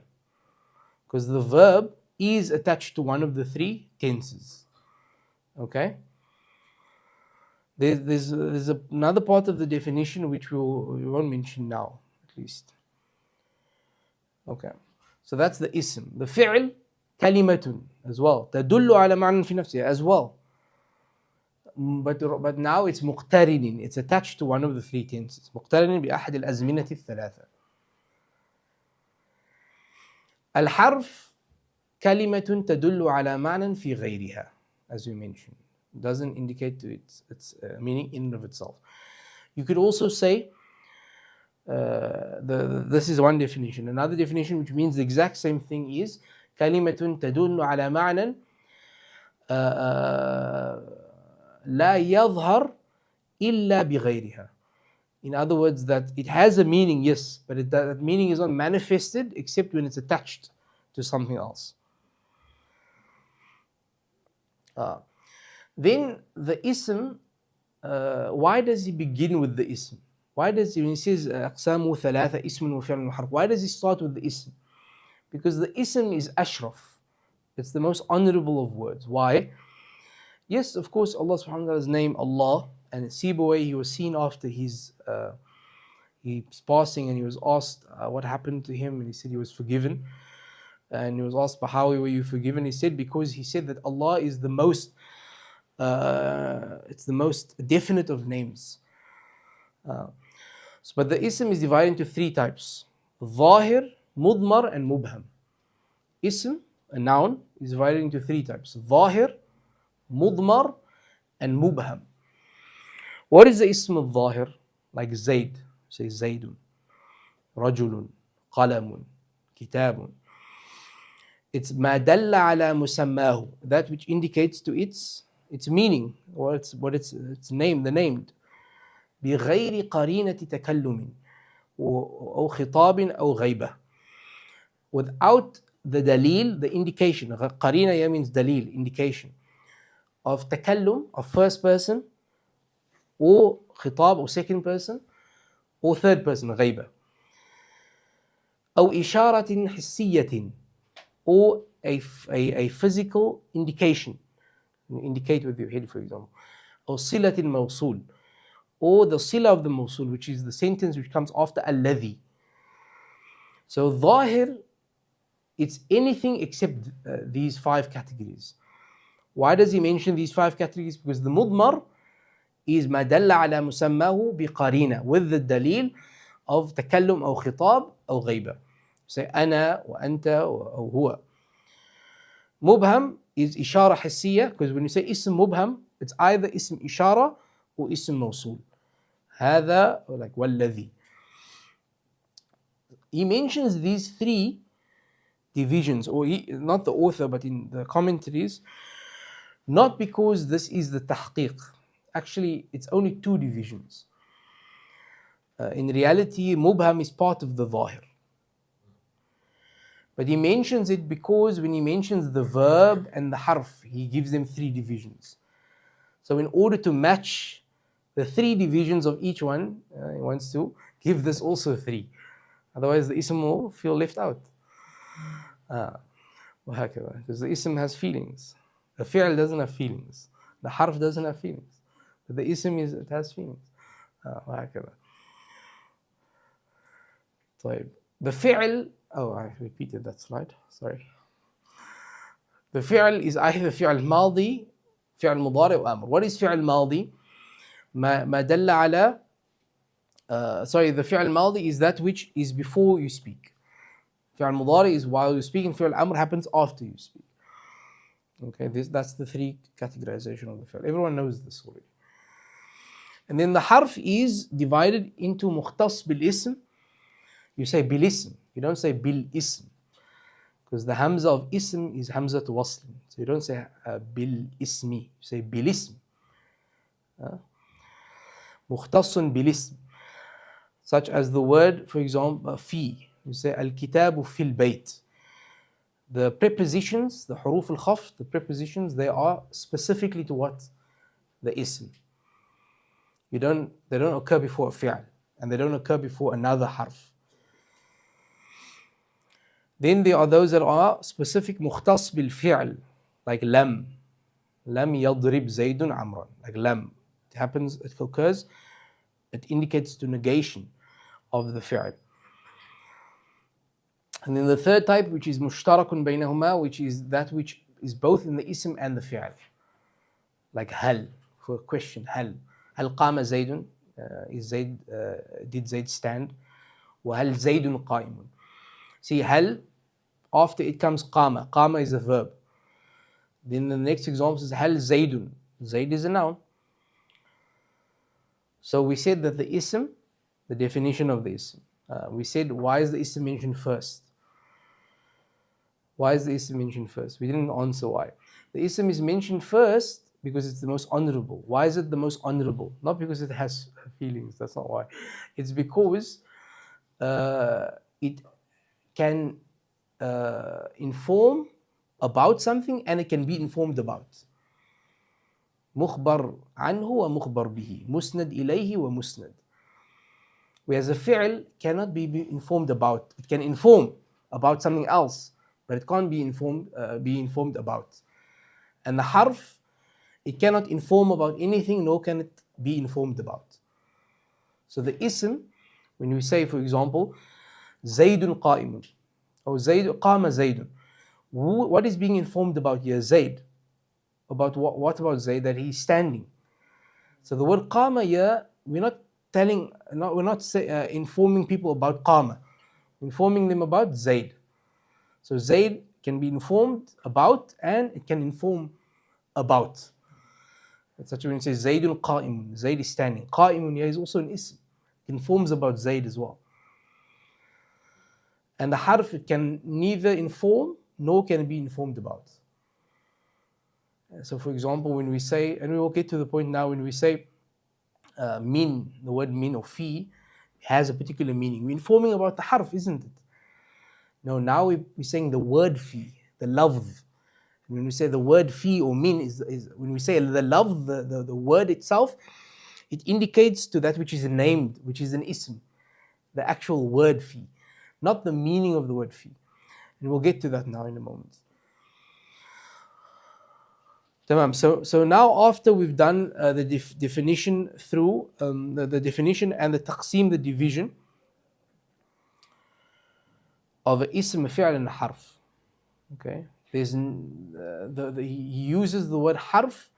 because the verb is attached to one of the three tenses. Okay? There's another part of the definition which we won't mention now, at least. Okay. So that's the ism. The fi'l, kalimatun as well. تدل على معنى في نفسها as well. But now it's مقترن. It's attached to one of the three tenses. مقترن بأحد الأزمنة الثلاثة. الحرف كلمة تدل على معنى في غيرها, as we mentioned. It doesn't indicate to its meaning in and of itself. You could also say, this is one definition. Another definition which means the exact same thing is كلمة تدل على معنى لا يظهر إلا بغيرها. In other words, that it has a meaning, yes, but that meaning is not manifested except when it's attached to something else. Then the ism, why does he begin with the ism? Why does he, when he says أقسام ثلاثة اسم وفعل وحرف, why does he start with the ism? Because the ism is ashraf. It's the most honorable of words. Why? Yes, of course, Allah subhanahu wa ta'ala's name, Allah, and Sibawayh, he was seen after his passing, and he was asked what happened to him, and he said he was forgiven. And he was asked, but how were you forgiven? He said, because he said that Allah is the most, it's the most definite of names. But the ism is divided into three types: ظاهر, مضمر, and mubham. Ism, a noun, is divided into three types: ظاهر, مضمر, and mubham. What is the ism of ظاهر? Like Zayd, say Zaydun, رجل, قلم, كتاب. It's ما دل على مسماه, that which indicates to its meaning, or its name, the named. بغير قرينة تكلم أو خطاب أو غيبة. Without the dalil, the indication. قرينة here means dalil, indication. Of takallum, of first person, or khitab, or second person, or third person, غيبة. أو إشارة حسية, or a physical indication. You indicate with your head, for example. أو صلة موصول, or the sila of the mawsul, which is the sentence which comes after الذي. So ظاهر, it's anything except these 5 categories. Why does he mention these 5 categories? Because the mudmar is ما دل على مسماه بقرينة, with the dalil of تكلم أو خطاب أو غيبة. Say أنا وأنت أو هو. مبهم is إشارة حسية, because when you say اسم مبهم, it's either اسم إشارة or اسم موصول. هذا, or like والذي. He mentions these 3 divisions, or not the author, but in the commentaries, not because this is the tahqiq. Actually, it's only 2 divisions. In reality, mubham is part of the zahir. But he mentions it because when he mentions the verb and the harf, he gives them 3 divisions. So in order to match the 3 divisions of each one, he wants to give this also 3. Otherwise the ism will feel left out. Because the ism has feelings. The fi'l doesn't have feelings. The harf doesn't have feelings. But the ism it has feelings. The fi'l, I repeated that slide, sorry. The fi'l is either fi'l ماضي, fi'l مضارع or amr. What is fi'l ماضي? ما دل على the fi'l ماضي is that which is before you speak. Fi'l mudari is while you speak, and fi'l amr happens after you speak. Okay, that's the 3 categorization of the fi'l. Everyone knows this already. And then the harf is divided into mukhtas bil ism. You say bil ism, you don't say bil ism, because the hamza of ism is hamza to wasl. So you don't say bil ismi, you say bil ism. Mukhtasun bil ism, such as the word, for example, fi. You say al-kitabu fil bayt. The prepositions, the huruf al-khafd, the prepositions, they are specifically to what? The ism. They don't occur before a fi'l, and they don't occur before another harf. Then there are those that are specific mukhtas bil fi'l, like lam. Lam yadrib zaydun amran. Like lam. It happens, it occurs, it indicates the negation of the fi'l. And then the third type, which is mushtarakun baynahuma, which is that which is both in the ism and the fi'l. Like hal, for a question, hal. Hal qama zaydun, did Zayd stand? Wa hal zaydun qa'imun. See, hal, after it comes qama. Qama is a verb. Then the next example is hal zaydun. Zayd is a noun. So we said that the ism, the definition of the ism, we said, why is the ism mentioned first? Why is the ism mentioned first? We didn't answer why. The ism is mentioned first because it's the most honorable. Why is it the most honorable? Not because it has feelings, that's not why. It's because it can inform about something and it can be informed about. مخبر عنه ومخبر به, مسند إليه ومسند. Whereas a fi'l cannot be informed about. It can inform about something else, but it can't be informed about. And the harf, it cannot inform about anything, nor can it be informed about. So the ism, when we say, for example, Zaydun qa'imun, or qama Zaydun, what is being informed about here? Zayd. About what about Zayd? That he's standing. So the word qama here, we're not informing people about qama. We're informing them about Zayd. So Zayd can be informed about and it can inform about. That's such when you say Zaydun qa'imun, Zayd is standing. Qa'imun here is also an ism. It informs about Zayd as well. And the harf, it can neither inform nor can it be informed about. So for example, when we say, and we will get to the point now when we say min, the word min or fi, has a particular meaning. We're informing about the harf, isn't it? No, now we're saying the word fi, the lafz. And when we say the word fi or min, is when we say the lafz, the word itself, it indicates to that which is named, which is an ism, the actual word fi, not the meaning of the word fi. And we'll get to that now in a moment. So now after we've done the definition through the definition and the taqsim, the division of an ism, a fi'l and a harf. Okay, he uses the word harf,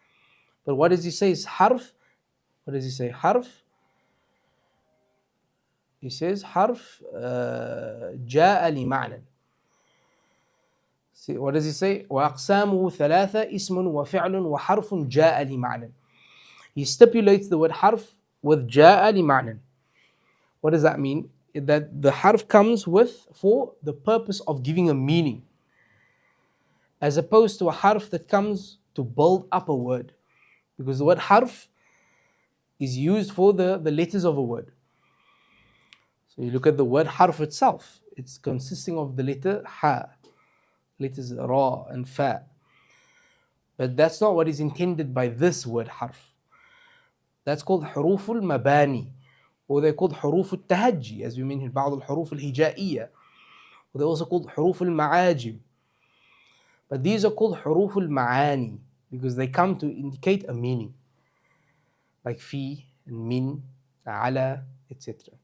but what does he say is harf? What does he say? Harf. He says harf جاء لمعنى. See, what does he say? وأقسامه ثلاثة اسم وفعل وحرف جاء لمعنى. He stipulates the word harf with جاء لمعنى. What does that mean? That the harf comes with for the purpose of giving a meaning, as opposed to a harf that comes to build up a word, because the word harf is used for the letters of a word. So you look at the word harf itself, it's consisting of the letter ha, letters ra and fa. But that's not what is intended by this word harf. That's called حروف المباني, or they're called حروف التهجي, as we mentioned, بعض الحروف الهجائية, or they're also called حروف المعاجم. But these are called حروف المعاني because they come to indicate a meaning, like fi and min, ala, etc.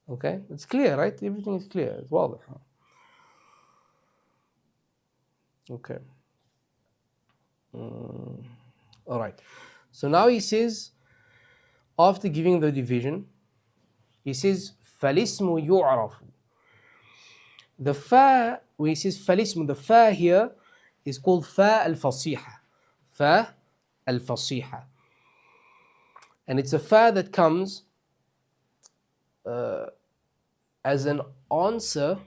Okay, it's clear, right? Everything is clear. It's واضح. Okay. All right. So now he says, after giving the division, he says فَالِاسْمُ يُعْرَفُ. The fa, when he says فَالِاسْمُ, the fa here is called fa al-fasiha. Fa al-fasiha. And it's a fa that comes as an answer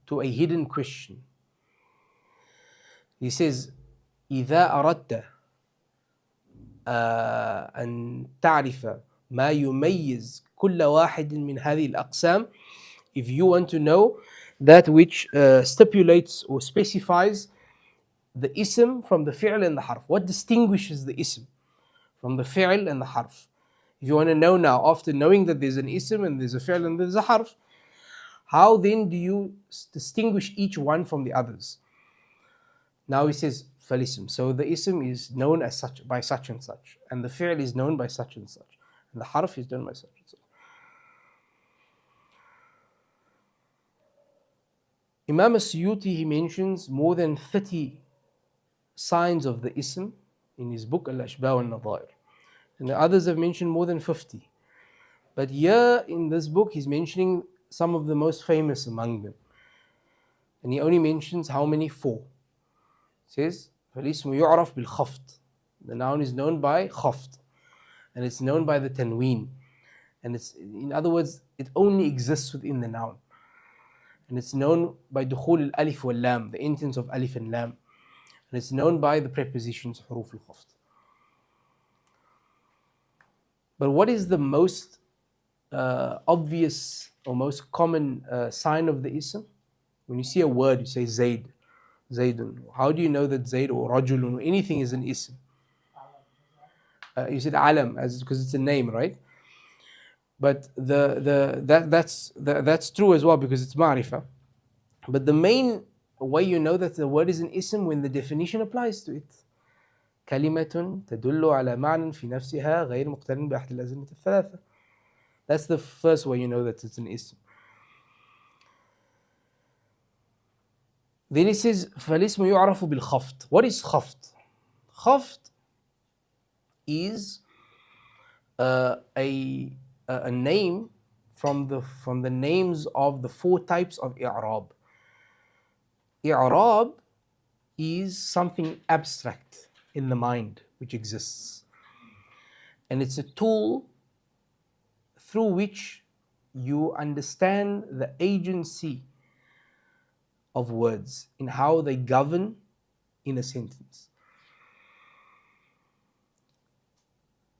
to a hidden question. He says إذا أردت أن تعرف ما يميز كل واحد من هذه الأقسام, if you want to know that which stipulates or specifies the ism from the fi'l and the harf, what distinguishes the ism from the fi'l and the harf. If you want to know now, after knowing that there's an ism and there's a fi'l and there's a harf, how then do you distinguish each one from the others? Now he says فَالِاسْم. So the ism is known as such, by such and such, and the fi'l is known by such and such, and the harf is known by such and such. Imam al-Suyuti, he mentions more than 30 signs of the ism in his book al-Ashbah wal-Nadhā'ir, and the others have mentioned more than 50. But here in this book he's mentioning some of the most famous among them, and he only mentions how many? 4. He says فَالِاسْمُ يُعْرَفْ بِالْخَفْض. The noun is known by khafd, and it's known by the tanwin, and it's, in other words, it only exists within the noun, and it's known by dukhul al-alif wal-lam, the entrance of alif and lam, and it's known by the prepositions huruf al-khafd. But what is the most obvious or most common sign of the ism? When you see a word, you say Zayd, Zaydun. How do you know that Zayd or Rajulun or anything is an ism? You said alam, as because it's a name, right? But that's true as well because it's ma'rifah. But the main way you know that the word is an ism, when the definition applies to it. كلمة تدل على معنى في نفسها غير مقترن بأحد الأزمنة الثلاثة. That's the first way you know that it's an ism. Then he says فالاسم يعرف بالخفض. What is خفض? خفض is a name from the names of the 4 types of i'rab. I'rab is something abstract in the mind which exists, and it's a tool through which you understand the agency of words in how they govern in a sentence.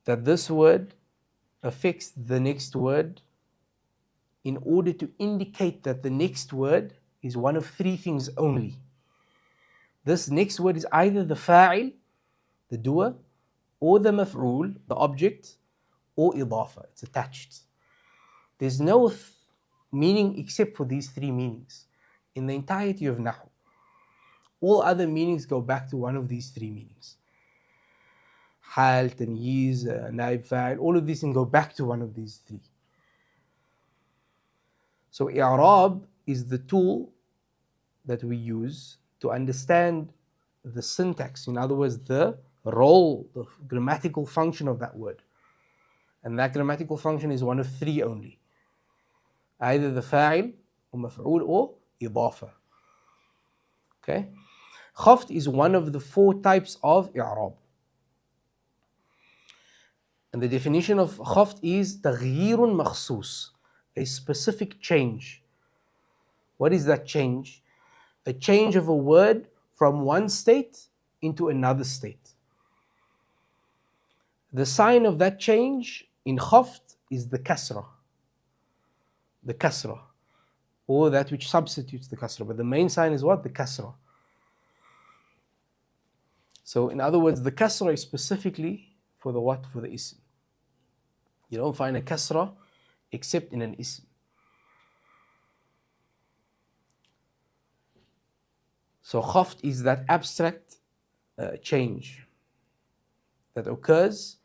that this word affects the next word in order to indicate that the next word is one of three things only. This next word is either the fa'il, the doer, or the maf'ul, the object, or idafa, it's attached. There's no meaning except for these three meanings in the entirety of Nahu. All other meanings go back to one of these three meanings. Hal, tamyiz, naib fa'il, all of these can go back to one of these three. So i'rab is the tool that we use to understand the syntax, in other words, the role, the grammatical function of that word. And that grammatical function is one of three only. Either the fa'il, or maf'ul, or idafa. Okay? Khafd is one of the four types of i'rab. And the definition of khafd is taghyirun makhsus, a specific change. What is that change? A change of a word from one state into another state. The sign of that change in khafd is the kasra. The kasra, or that which substitutes the kasra. But the main sign is what? The kasra. So in other words, the kasra is specifically for the what? For the ism. You don't find a kasra except in an ism. So khafd is that abstract change that occurs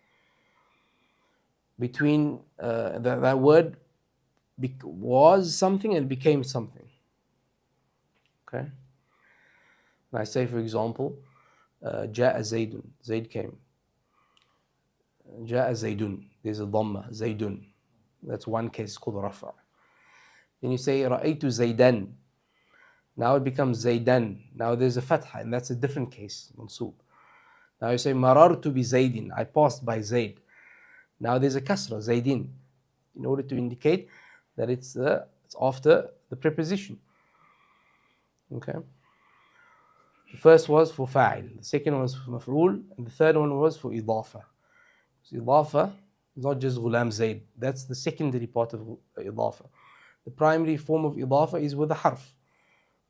between that word was something and became something. Okay? And I say, for example, Ja'a Zaydun, Zayd came. Ja'a Zaydun, there's a dhamma, Zaydun. That's one case called rafa'. Then you say Ra'aytu Zaydan. Now it becomes Zaydan. Now there's a fatha, and that's a different case, mansoob. Now you say Marartu bi Zaydin, I passed by Zayd. Now there's a kasra, Zaydin, in order to indicate that it's after the preposition. Okay? The first was for fa'il, the second was for maf'ul, and the third one was for idafa. So idafa is not just ghulam Zayd, that's the secondary part of idafa. The primary form of idafa is with a harf.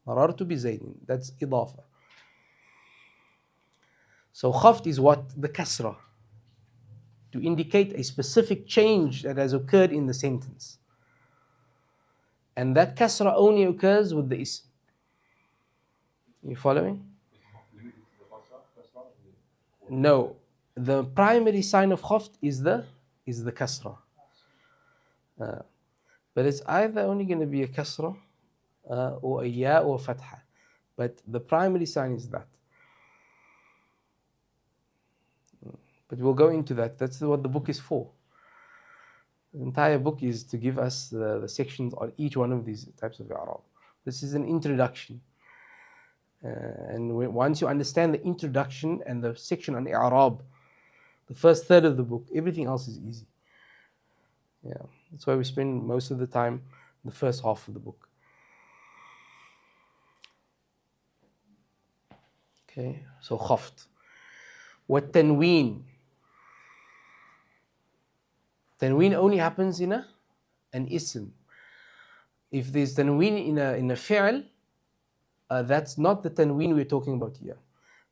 Marartu bi Zaydin, that's idafa. So khafd is what? The kasra, to indicate a specific change that has occurred in the sentence. And that kasra only occurs with the ism. You following? No. The primary sign of khafd is the kasra. But it's either only going to be a kasra or a ya or a fatha. But the primary sign is that. But we'll go into that. That's what the book is for. The entire book is to give us the sections on each one of these types of i'rab. This is an introduction. And once you understand the introduction and the section on i'rab, the first third of the book, everything else is easy. Yeah, that's why we spend most of the time in the first half of the book. Okay, so khafd. What tanween? Tanween only happens in an ism. If there's tanween in a fi'l, that's not the tanween we're talking about here.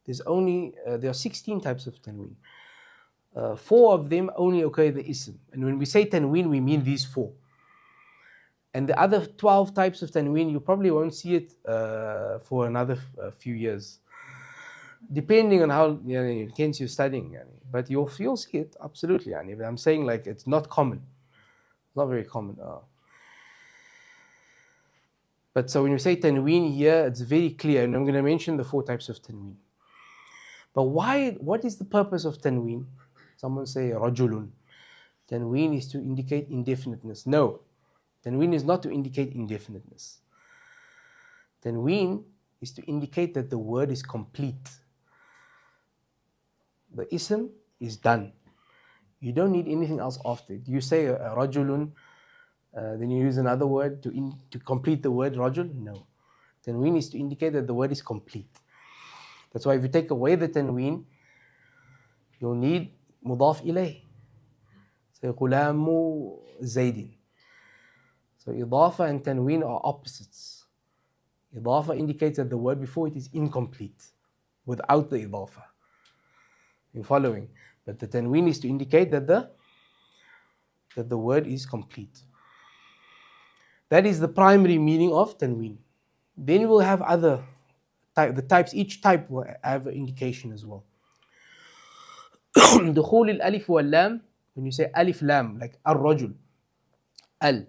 There are 16 types of tanween. 4 of them only occur in the ism. And when we say tanween, we mean these 4. And the other 12 types of tanween, you probably won't see it for another few years, depending on how intense you're studying. But you'll see it, absolutely. But I'm saying like it's not common. It's not very common. But so when you say tanween here, it's very clear. And I'm going to mention the 4 types of tanween. But what is the purpose of tanween? Someone say rajulun. Tanween is to indicate indefiniteness. No, tanween is not to indicate indefiniteness. Tanween is to indicate that the word is complete. The ism is done. You don't need anything else after it. You say rajulun, then you use another word to complete the word rajul. No. Tanween is to indicate that the word is complete. That's why if you take away the tanween, you'll need mudaf ilayh. Say غلام زيد. So idafa and tanween are opposites. Idafa indicates that the word before it is incomplete without the idafa. You're following? But the tanween is to indicate that the word is complete. That is the primary meaning of tanween. Then we'll have other the types. Each type will have an indication as well. دخول الألف واللام, when you say alif lam, like الرجل, al,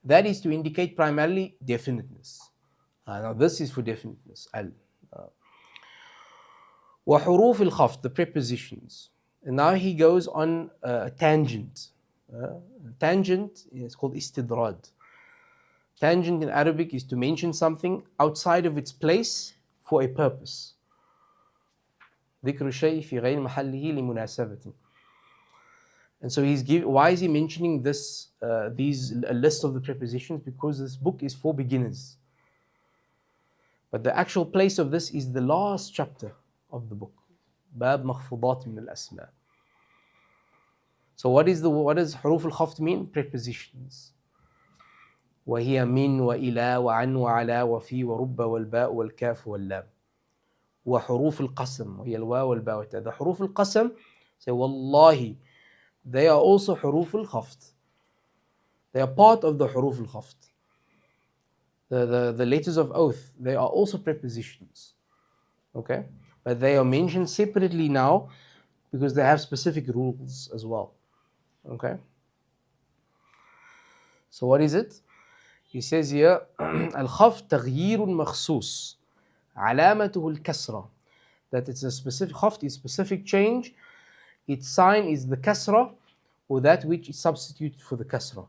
that is to indicate primarily definiteness. Now this is for definiteness, al. وحروف الخفض, the prepositions. And now he goes on a tangent. Tangent is called istidrad. Tangent in Arabic is to mention something outside of its place for a purpose. ذكر الشيء في غير محله لمناسبة. And so why is he mentioning this? A list of the prepositions? Because this book is for beginners. But the actual place of this is the last chapter of the book. باب مخفوضات من الأسماء. So what does حروف الخفض mean? Prepositions. وهي من وإلى وعن وعلى وفي ورب والباء والكاف واللام. وحروف القسم وهي الواو والباء والتاء. The حروف القسم, say والله, they are also حروف الخفض. They are part of the حروف الخفض. The letters of oath, they are also prepositions. Okay? But they are mentioned separately now because they have specific rules as well. Okay? So what is it? He says here, الخفض تغيير مخصوص علامته الكسرة. That it's a specific خفض is specific change. Its sign is the kasra, or that which is substituted for the kasra.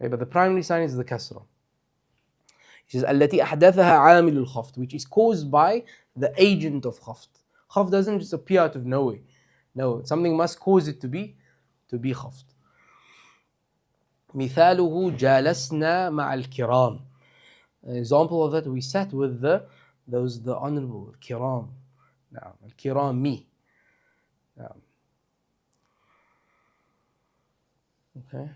Okay, but the primary sign is the kasra. He says التي أحدثها عامل الخفض, which is caused by the agent of خفض. خفض doesn't just appear out of nowhere. No, something must cause it to be خفض. مثاله جالسنا مع الكرام. An example of that, we sat with the honorable الكرام. نعم, الكرامي. نعم. Okay.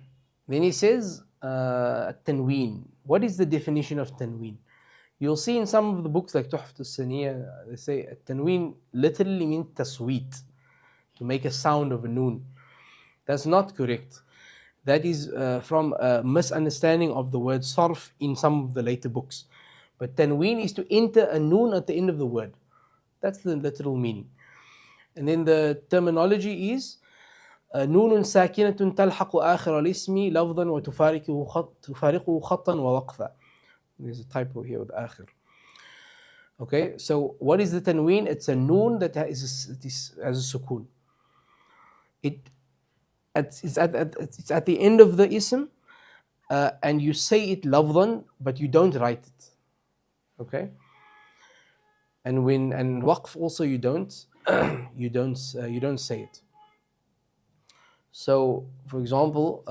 Then he says التنوين. What is the definition of tanween? You'll see in some of the books like تحفة السنية, they say التنوين literally means tasweet, to make a sound of a noon. That's not correct. That is from a misunderstanding of the word sarf in some of the later books. But tanween is to enter a noon at the end of the word. That's the literal meaning. And then the terminology is نون ساكنة تلحق آخر الاسم لفظا وتفارقه خطا ووقفا. There's a typo here with آخر. Okay, so what is the tanween? It's a noon that has a sukun. It's at the end of the ism, and you say it lafdhan, but you don't write it. Okay, and waqf also you don't say it. So, for example,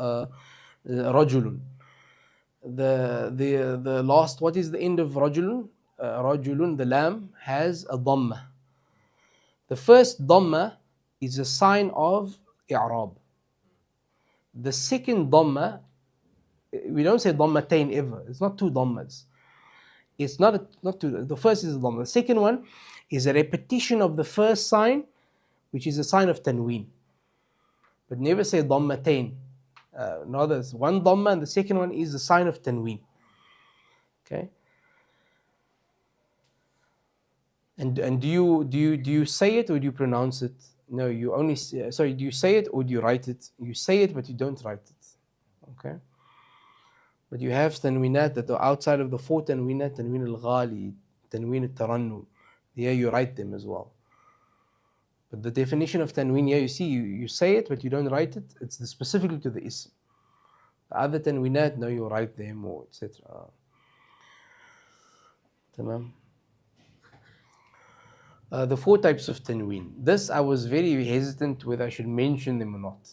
rajulun. The last, what is the end of rajulun? Rajulun, the lam has a dhamma. The first dhamma is a sign of i'rab. The second dhamma, we don't say dhammatain ever. It's not two dhammas. It's not two. The first is a dhamma. The second one is a repetition of the first sign, which is a sign of tanween. But never say dhammatain. No, there's one dhamma and the second one is the sign of tanween. Okay. And do you say it or do you pronounce it? No, you only do you say it or do you write it? You say it but you don't write it. Okay. But you have tanwinat that are outside of the four tanwinat, tanwin al-ghali, tanwin al-tarannum. There you write them as well. But the definition of tanwin, you see, you say it but you don't write it. It's specifically to the ism. The other tanwinat, no, you write them or etc. Tamam. The four types of tanween. This I was very hesitant whether I should mention them or not.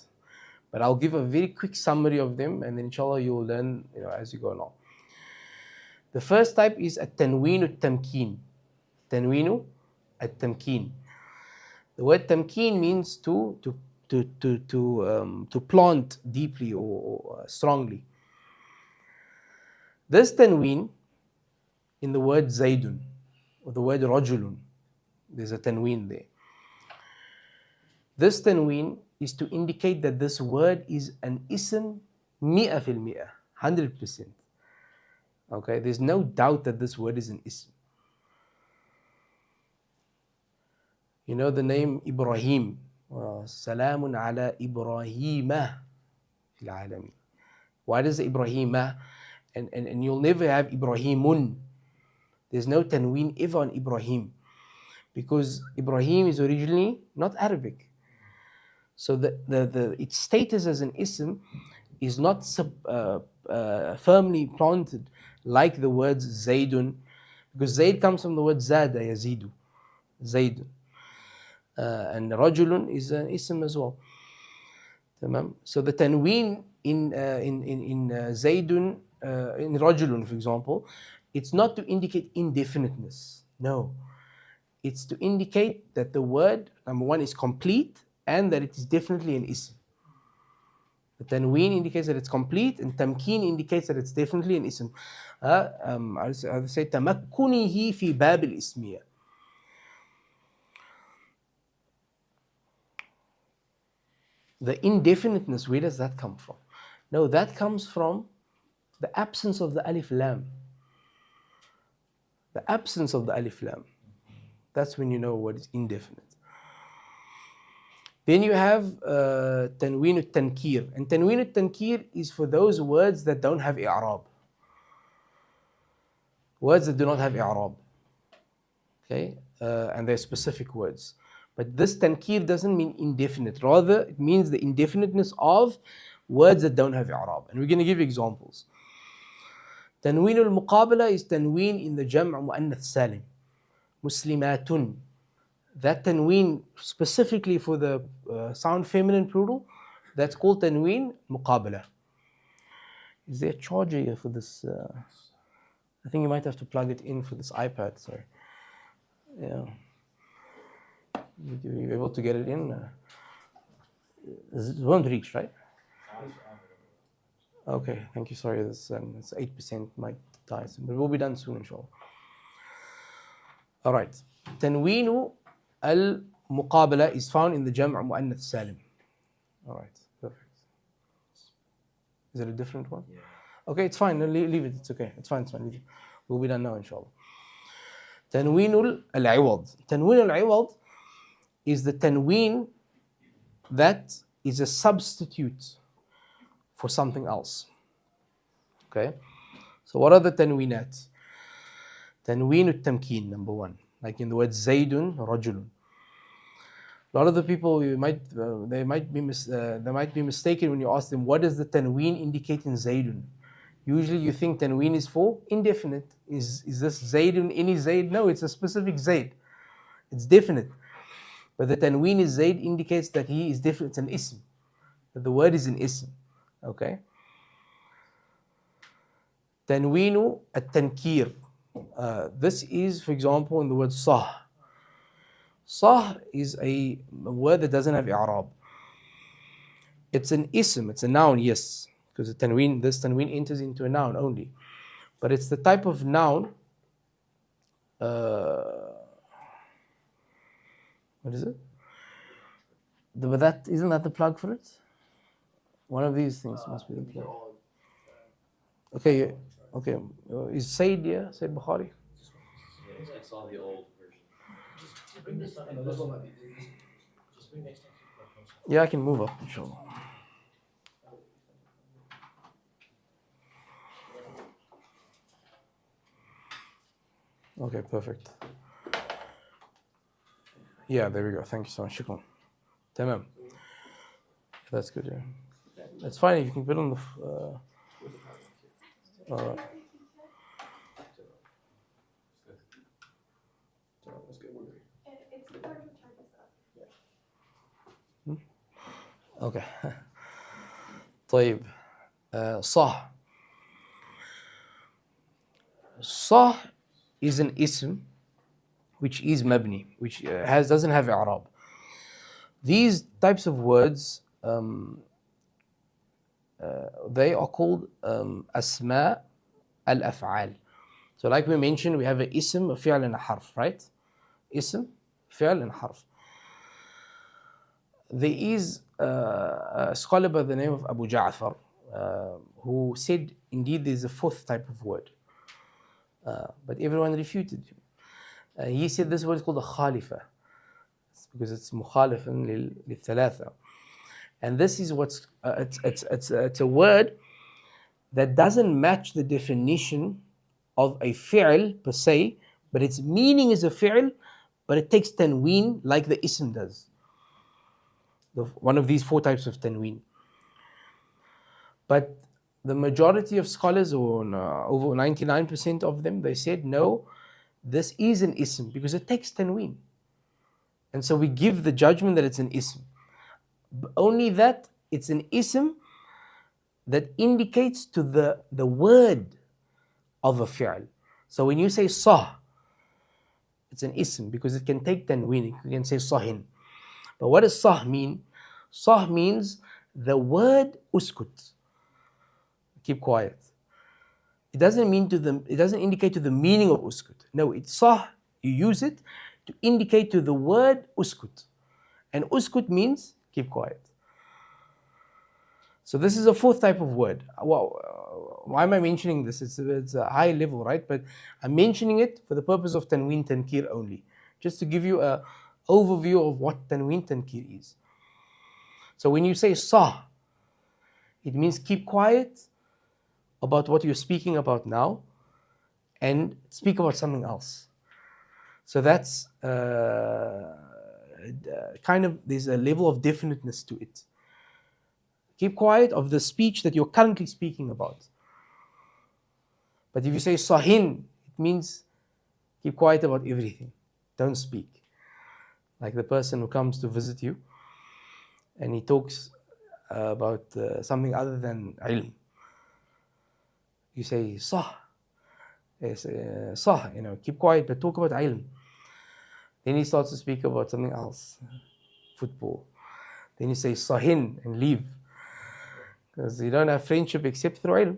But I'll give a very quick summary of them and then inshallah you will learn as you go along. The first type is at-tanween at-tamkeen. Tanweenu at-tamkeen. The word tamkeen means to to plant deeply or strongly. This tanween in the word Zaydun or the word Rajulun, there's a tanween there. This tanween is to indicate that this word is an ism 100%. 100%. Okay, there's no doubt that this word is an ism. You know the name Ibrahim. Salamun ala Ibrahima fil alamin. Why does Ibrahim? And you'll never have Ibrahimun. There's no tanween ever on Ibrahim, because Ibrahim is originally not Arabic. So its status as an ism is not firmly planted like the words Zaydun, because Zayd comes from the word Zada, Yazidu, Zaydun. And Rajulun is an ism as well. So the tanween in Zaydun, in Rajulun, for example, it's not to indicate indefiniteness. No. It's to indicate that the word, number one, is complete and that it is definitely an ism. The tanween indicates that it's complete, and tamkeen indicates that it's definitely an ism. I would say tamakkunihi fi bab al-ismiyah. The indefiniteness, where does that come from? No, that comes from the absence of the alif lam. The absence of the alif lam. That's when you know what is indefinite. Then you have tanween al-tankir. And tanween al-tankir is for those words that don't have i'rab. Words that do not have i'rab. Okay? And they're specific words. But this tankir doesn't mean indefinite. Rather, it means the indefiniteness of words that don't have i'rab. And we're going to give examples. Tanween al-muqabala is tanween in the jam' mu'annath salim. Muslimatun. That tanween specifically for the sound feminine plural, that's called tanween muqabala. Is there a charger here for this? I think you might have to plug it in for this iPad. Sorry. Yeah. You able to get it in? It won't reach, right? Okay, thank you. Sorry, this it's 8% might die soon, but we'll be done soon, inshallah. All right. Tanweenu al-muqabala is found in the jam' mu'annath salim. All right, perfect. Is it a different one? Yeah. Okay, it's fine. Leave it. It's okay. It's fine. It's fine. Leave it. We'll be done now, inshallah. Tanween al-iwad. Tanween al-iwad is the tanween that is a substitute for something else. Okay? So what are the tanweenat? Tanween al-tamkeen, number one. Like in the word Zaydun, Rajulun. A lot of the people, they might be mistaken when you ask them, what does the tanween indicate in Zaydun? Usually you think tanween is for indefinite. Is this Zaydun any Zayd? No, it's a specific Zayd. It's definite. But the tanween is Zayd indicates that he is different. It's an ism. That the word is an ism. Okay? Tanweenu at-tankir. This is, for example, in the word sah. Sah is a word that doesn't have i'rab. It's an ism, it's a noun, yes, because this tanween enters into a noun only. But it's the type of noun. What is it? But that isn't that the plug for it? One of these things must be the plug. Okay, okay. Is Sayyid here? Sayyid Bukhari? I saw the old version. Just bring this up. Just bring next time. Yeah, I can move up, inshallah. Okay, perfect. Yeah, there we go. Thank you so much. Shukran. Tamam. That's good, yeah. That's fine if you can put on the... all right. Okay. طيب. صح. صح is an ism which is mabni, which doesn't have i'rab. These types of words, they are called asma al-af'al. So like we mentioned, we have an ism, a fi'l, and a harf, right? Ism, fi'l, and harf. There is a scholar by the name of Abu Ja'far who said, indeed, there's a fourth type of word. But everyone refuted him. He said this word is called a khalifa. It's because it's mukhalifan lil-thalatha. And this is what's, it's a word that doesn't match the definition of a fi'l per se, but its meaning is a fi'l, but it takes tanween like the ism does. One of these four types of tanween. But the majority of scholars, or over 99% of them, they said, no, this is an ism because it takes tanween. And so we give the judgment that it's an ism. Only that it's an ism that indicates to the word of a fi'l. So when you say sah, it's an ism because it can take tanween. You can say sahin. But what does sah mean? Sah means the word uskut. Keep quiet. It doesn't indicate to the meaning of uskut. No, it's sah. You use it to indicate to the word uskut. And uskut means keep quiet. So this is a fourth type of word. Why am I mentioning this? It's a high level, right? But I'm mentioning it for the purpose of tanween tankir only. Just to give you an overview of what tanween tankir is. So when you say sah, it means keep quiet about what you're speaking about now and speak about something else. So that's kind of, there's a level of definiteness to it. Keep quiet of the speech that you're currently speaking about. But if you say sahin, it means keep quiet about everything. Don't speak. Like the person who comes to visit you and he talks about something other than ʿilm. You say sah. Yes, sah, keep quiet, but talk about ʿilm. Then he starts to speak about something else, football. Then you say sahin and leave. Because you don't have friendship except through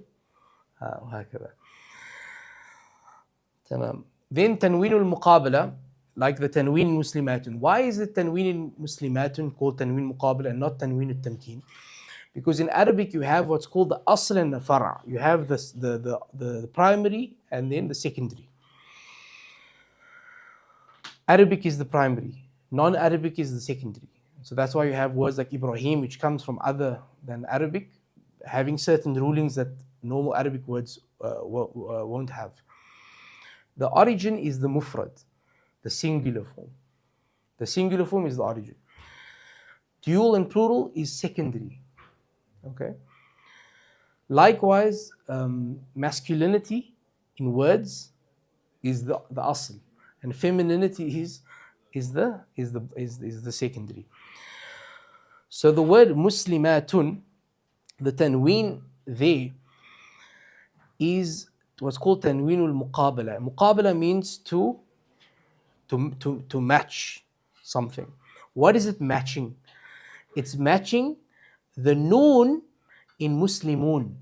cilm. Then tanween al-muqabala, like the tanween muslimatun. Why is the tanween muslimatun called tanween muqabala and not tanween al-tamkeen? Because in Arabic you have what's called the asl and the fara'. You have the primary and then the secondary. Arabic is the primary, non-Arabic is the secondary. So that's why you have words like Ibrahim, which comes from other than Arabic, having certain rulings that normal Arabic words won't have. The origin is the mufrad, the singular form. The singular form is the origin. Dual and plural is secondary. Okay. Likewise, masculinity in words is the asl, and femininity is the secondary. So the word muslimatun, the tanween there is what's called tanween al-muqabala. Muqabala means to match something. What is it matching? It's matching the noun in muslimun.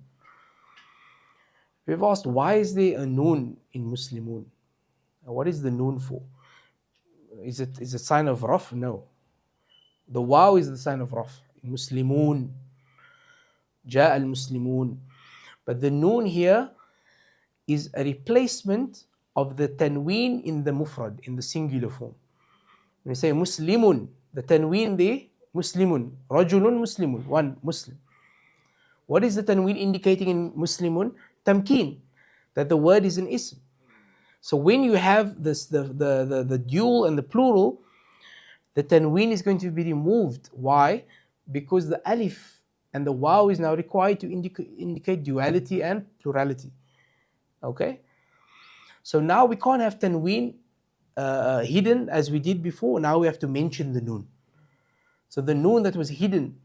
We've asked, why is there a noun in muslimun? What is the noun for? Is it a sign of raf? No. The waw is the sign of raf. Muslimun. Ja al-muslimun. But the noun here is a replacement of the tanween in the mufrad, in the singular form. When we say muslimun, the tanween there, muslimun, rajulun muslimun, one Muslim. What is the tanween indicating in muslimun? Tamkeen, that the word is an ism. So when you have this, the dual and the plural, the tanween is going to be removed. Why? Because the alif and the waw is now required to indicate duality and plurality. Okay? So now we can't have tanween hidden as we did before. Now we have to mention the noon. So the noon that was hidden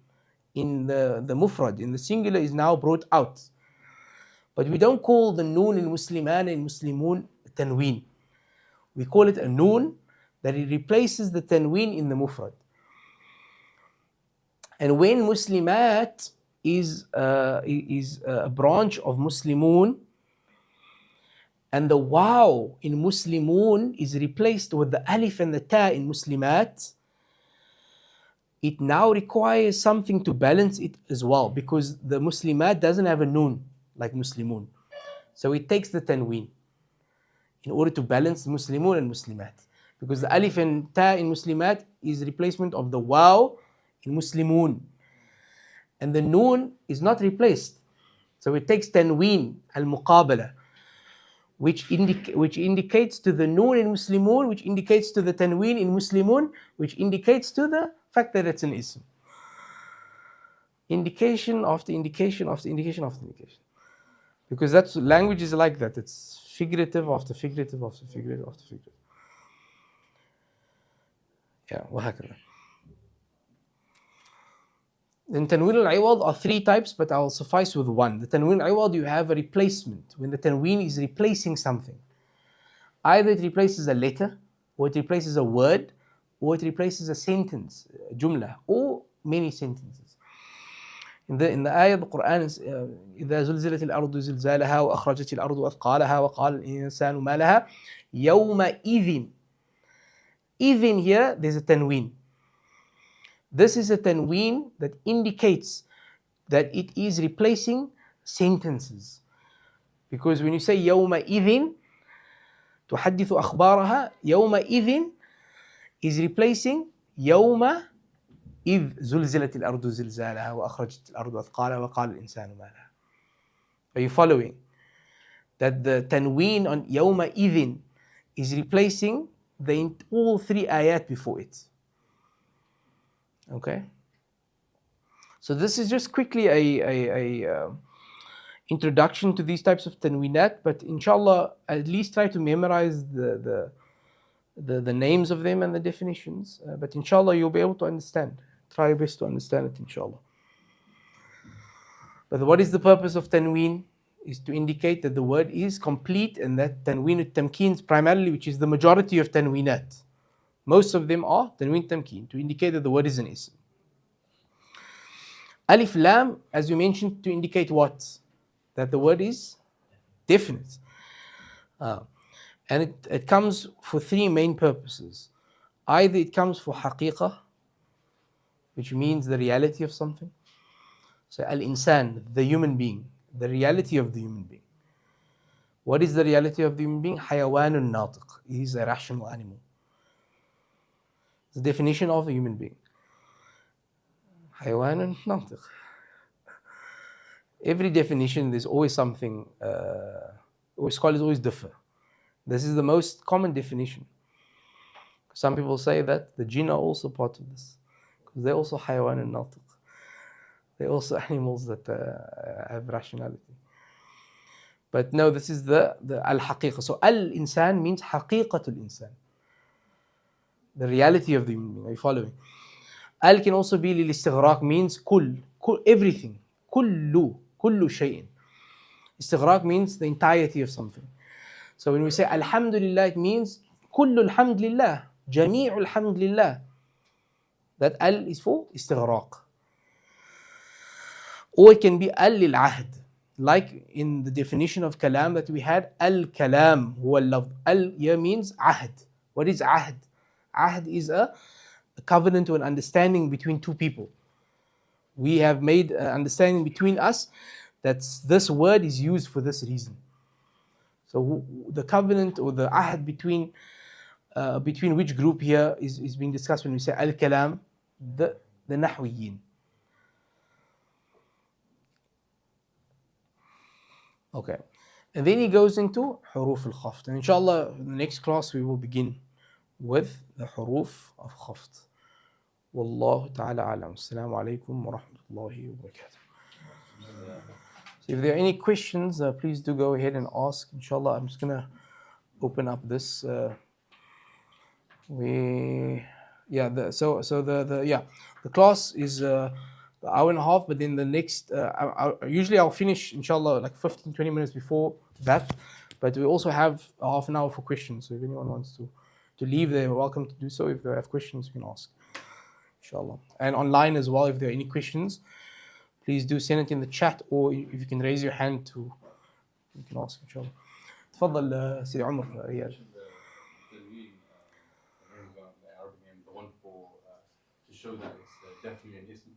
in the mufrad, in the singular, is now brought out. But we don't call the noon in musliman and muslimun tanween. We call it a noon that it replaces the tanween in the mufrad. And when Muslimat is a branch of Muslimun, and the waw in Muslimun is replaced with the alif and the ta in Muslimat, it now requires something to balance it as well, because the Muslimat doesn't have a noon like Muslimun. So it takes the tanween in order to balance Muslimun and Muslimat. Because the alif and ta in Muslimat is replacement of the waw in Muslimun. And the noon is not replaced. So it takes tanween, al-muqabala, which indicates to the noon in Muslimun, which indicates to the tanween in Muslimun, which indicates to the fact that it's an ism. Indication after indication after indication after indication. Because that's language is like that. It's figurative after figurative after figurative after figurative. Yeah, وهكذا. Then tanween al-iwad are three types, but I'll suffice with one. The tanween al-iwad, you have a replacement. When the tanween is replacing something, either it replaces a letter, or it replaces a word, or it replaces a sentence, a jumla, or many sentences. In the ayah of the Quran is إذا زلزلت الأرض زلزالها وأخرجت الأرض أثقالها وقال الإنسان ما لها يومئذ. Even here there's a tanween. This is a tanween that indicates that it is replacing sentences. Because when you say يومئذ تحدث أخبارها, يومئذ is replacing يوم إذ زلزلت الأرض زلزالها وأخرجت الأرض أثقالها وقال الإنسان ما لها. Are you following? That the tanween on يومئذ is replacing all three ayat before it. Okay? So this is just quickly a introduction to these types of tanweenat, but inshallah at least try to memorize the names of them and the definitions. But inshallah you'll be able to understand. Try your best to understand it, inshallah. But what is the purpose of tanween? Is to indicate that the word is complete, and that tanween al-tamkeen primarily, which is the majority of tanweenat. Most of them are tanween tamkeen, to indicate that the word is an ism. Alif lam, as we mentioned, to indicate what? That the word is definite. And it comes for three main purposes. Either it comes for haqiqah, which means the reality of something. So al-insan, the human being, the reality of the human being. What is the reality of the human being? Hayawanun natiq. He is a rational animal. The definition of a human being. Hayawanun natiq. Every definition, there's always something, scholars always differ. This is the most common definition. Some people say that the jinn are also part of this, because they're also hayawanun natiq. They're also animals that have rationality. But no, this is the al-haqiqah. So al-insan means haqiqatul insan, the reality of the human being. Are you following? Al can also be lil-istighraq, means kull, everything. Kullu shay'in. Istighraq means the entirety of something. So when we say alhamdulillah, it means kullu alhamdulillah, jami'ul alhamdulillah. That al is for istighraq. Or it can be al-lil-ahd, like in the definition of kalam that we had, al-kalam huwa al-lafz. Al here means ahd. What is ahd? Ahd is a covenant or an understanding between two people. We have made an understanding between us that this word is used for this reason. So the covenant or the ahd between which group here is being discussed when we say al-kalam? The nahwiyin. Okay, and then he goes into huruf al-khafd. And inshallah, in the next class we will begin with the huruf of khafd. Wallahu ta'ala alam. Assalamu alaikum wa rahmatullahi wa barakatuh. So if there are any questions, please do go ahead and ask. Inshallah, I'm just gonna open up this. The class is the hour and a half, but then the next, usually I'll finish, inshallah, like 15-20 minutes before that. But we also have half an hour for questions. So if anyone wants to leave, they're welcome to do so. If they have questions, you can ask. inshallah. And online as well, if there are any questions, please do send it in the chat, or if you can raise your hand to, you can ask, inshallah. تفضل سيدي عمر ريال. The one for to show that it's definitely an ism.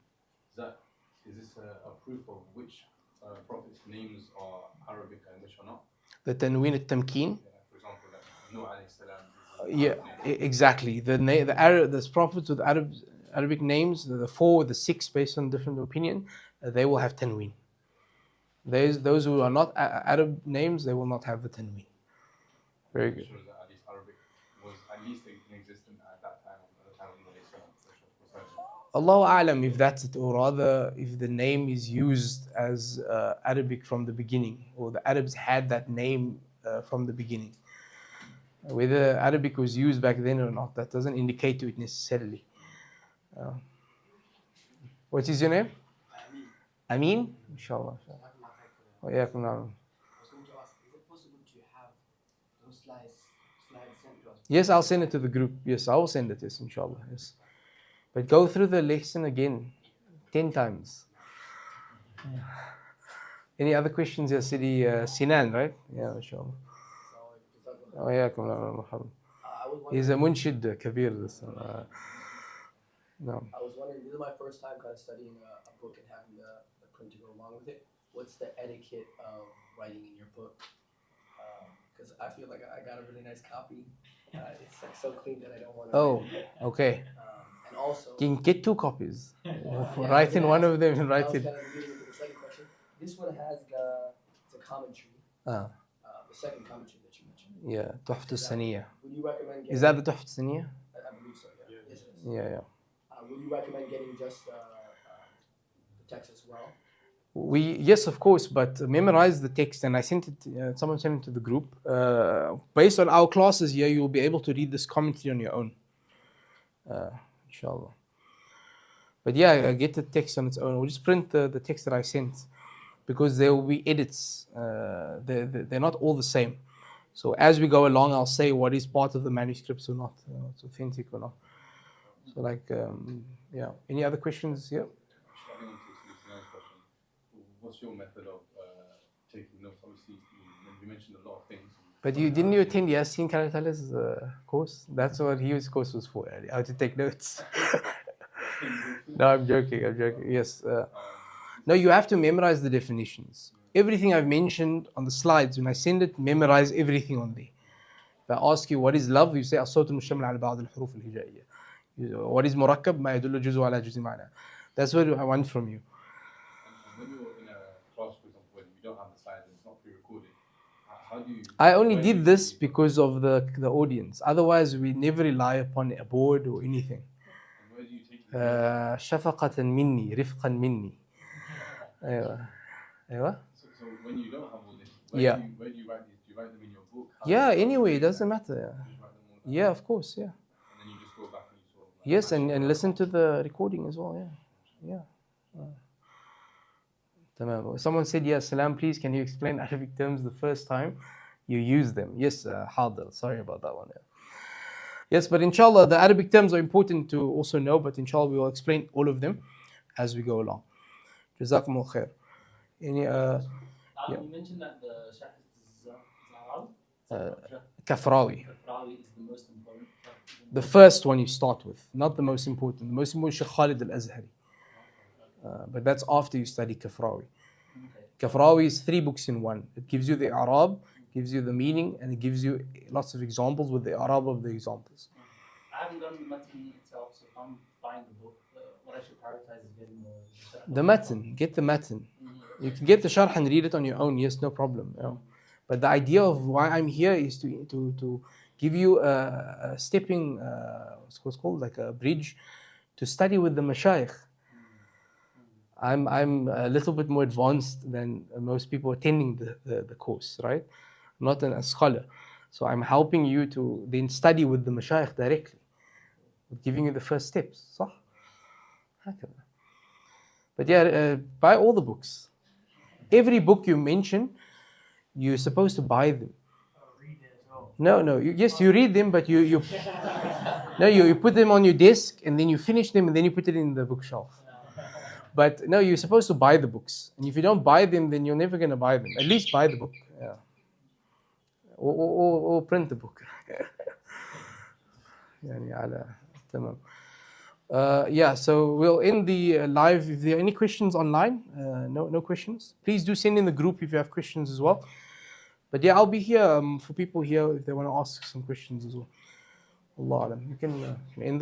Is this a proof of which prophets' names are Arabic and which are not? The tanwin al-tamkeen. For example, like Nuh alayhi salam. Yeah, exactly. The prophets with Arabic names, the 4, the 6, based on different opinion, they will have tanwin. Those who are not Arab names, they will not have the tanween. Very good. Shows that at least Arabic was at least in existence at that time, at the time of the Allahu A'lam if that's it, or rather if the name is used as Arabic from the beginning, or the Arabs had that name from the beginning. Whether Arabic was used back then or not, that doesn't indicate to it necessarily. What is your name? Amin? Inshallah. I was going to ask, is it possible to have those slides sent to us? Yes, I'll send it to the group. Yes, I will send it, yes, inshallah. Yes. But go through the lesson again 10 times. Any other questions, Ya Sidi Sinan, right? Yeah, inshallah. Oh, yeah, he's a munshid kabir. No. I was wondering, this is my first time kind of studying a book and having the print to go along with it. What's the etiquette of writing in your book? Because I feel like I got a really nice copy. It's like so clean that I don't want to. Oh, okay. And also, you can get 2 copies. Write in one of them and write it. Kind of leading into the second question. This one has it's a commentary. The second commentary that you mentioned. Yeah, Tuhfat al-Saniyah. Would you recommend getting? Is that the Tuhfat al-Saniyah? I believe so. Yeah. Yes, it is. Yeah. Would you recommend getting just the text as well? Yes, of course, but memorize the text, and I sent it. Someone sent it to the group. Based on our classes here, you will be able to read this commentary on your own, inshallah. But yeah, get the text on its own. We'll just print the text that I sent, because there will be edits. They're not all the same. So as we go along, I'll say what is part of the manuscripts or not, it's authentic or not. So like, yeah. Any other questions here? What's your method of taking notes? Obviously, you mentioned a lot of things. But didn't you attend Yaseen Kippie's course? That's what his course was for, how to take notes. No, I'm joking. Yes. No, you have to memorize the definitions. Everything I've mentioned on the slides, when I send it, memorize everything on there. If I ask you what is love, you say الصوت المشتمل على بعض الحروف الهجائية. What is مركب ما يدل جزء على جزء معنى. That's what I want from you. When you're in a class, for example, when you don't have the slides and it's not pre-recorded, how do you? I only did this because of the audience. Otherwise, we never rely upon a board or anything. And where do you take it? شفقة مني رفقا مني. أيوة. So when you don't have all this, where do you write these? Do you write them in your book? Yeah, anyway, it doesn't matter. Yeah, of course, yeah. And then you just go back and you sort of. Yes, and listen to the recording as well, yeah. Someone said, yes, Salam, please, can you explain Arabic terms the first time you use them? Yes, Hadr, sorry about that one. Yeah. Yes, but inshallah, the Arabic terms are important to also know, but inshallah, we will explain all of them as we go along. Jazakumullah khair. You mentioned that the Shah Kafrawi. Kafrawi is the most important. The first one you start with, not the most important. The most important is Shaykh Khalid al-Azhari. But that's after you study Kafrawi. Kafrawi is 3 books in one. It gives you the Arab, gives you the meaning, and it gives you lots of examples with the Arab of the examples. I haven't done the Matn itself, so if I'm buying the book, what I should prioritize is getting the Matn. Get the Matn. You can get the Sharh and read it on your own, yes, no problem. Yeah. But the idea of why I'm here is to give you a stepping, what's called, like a bridge to study with the Mashayikh. I'm a little bit more advanced than most people attending the course, right? I'm not a scholar. So I'm helping you to then study with the Mashayikh directly, giving you the first steps. صح? هكذا. But yeah, buy all the books. Every book you mention, you're supposed to buy them. Read it as well. No, yes, you read them, but you No, you put them on your desk and then you finish them and then you put it in the bookshelf. But no, you're supposed to buy the books. And if you don't buy them, then you're never going to buy them. At least buy the book. Yeah. Or print the book. يعني على تمام. Yeah, so we'll end the live. If there are any questions online, no questions. Please do send in the group if you have questions as well. But yeah, I'll be here for people here if they want to ask some questions as well. Allah Alam. You can end the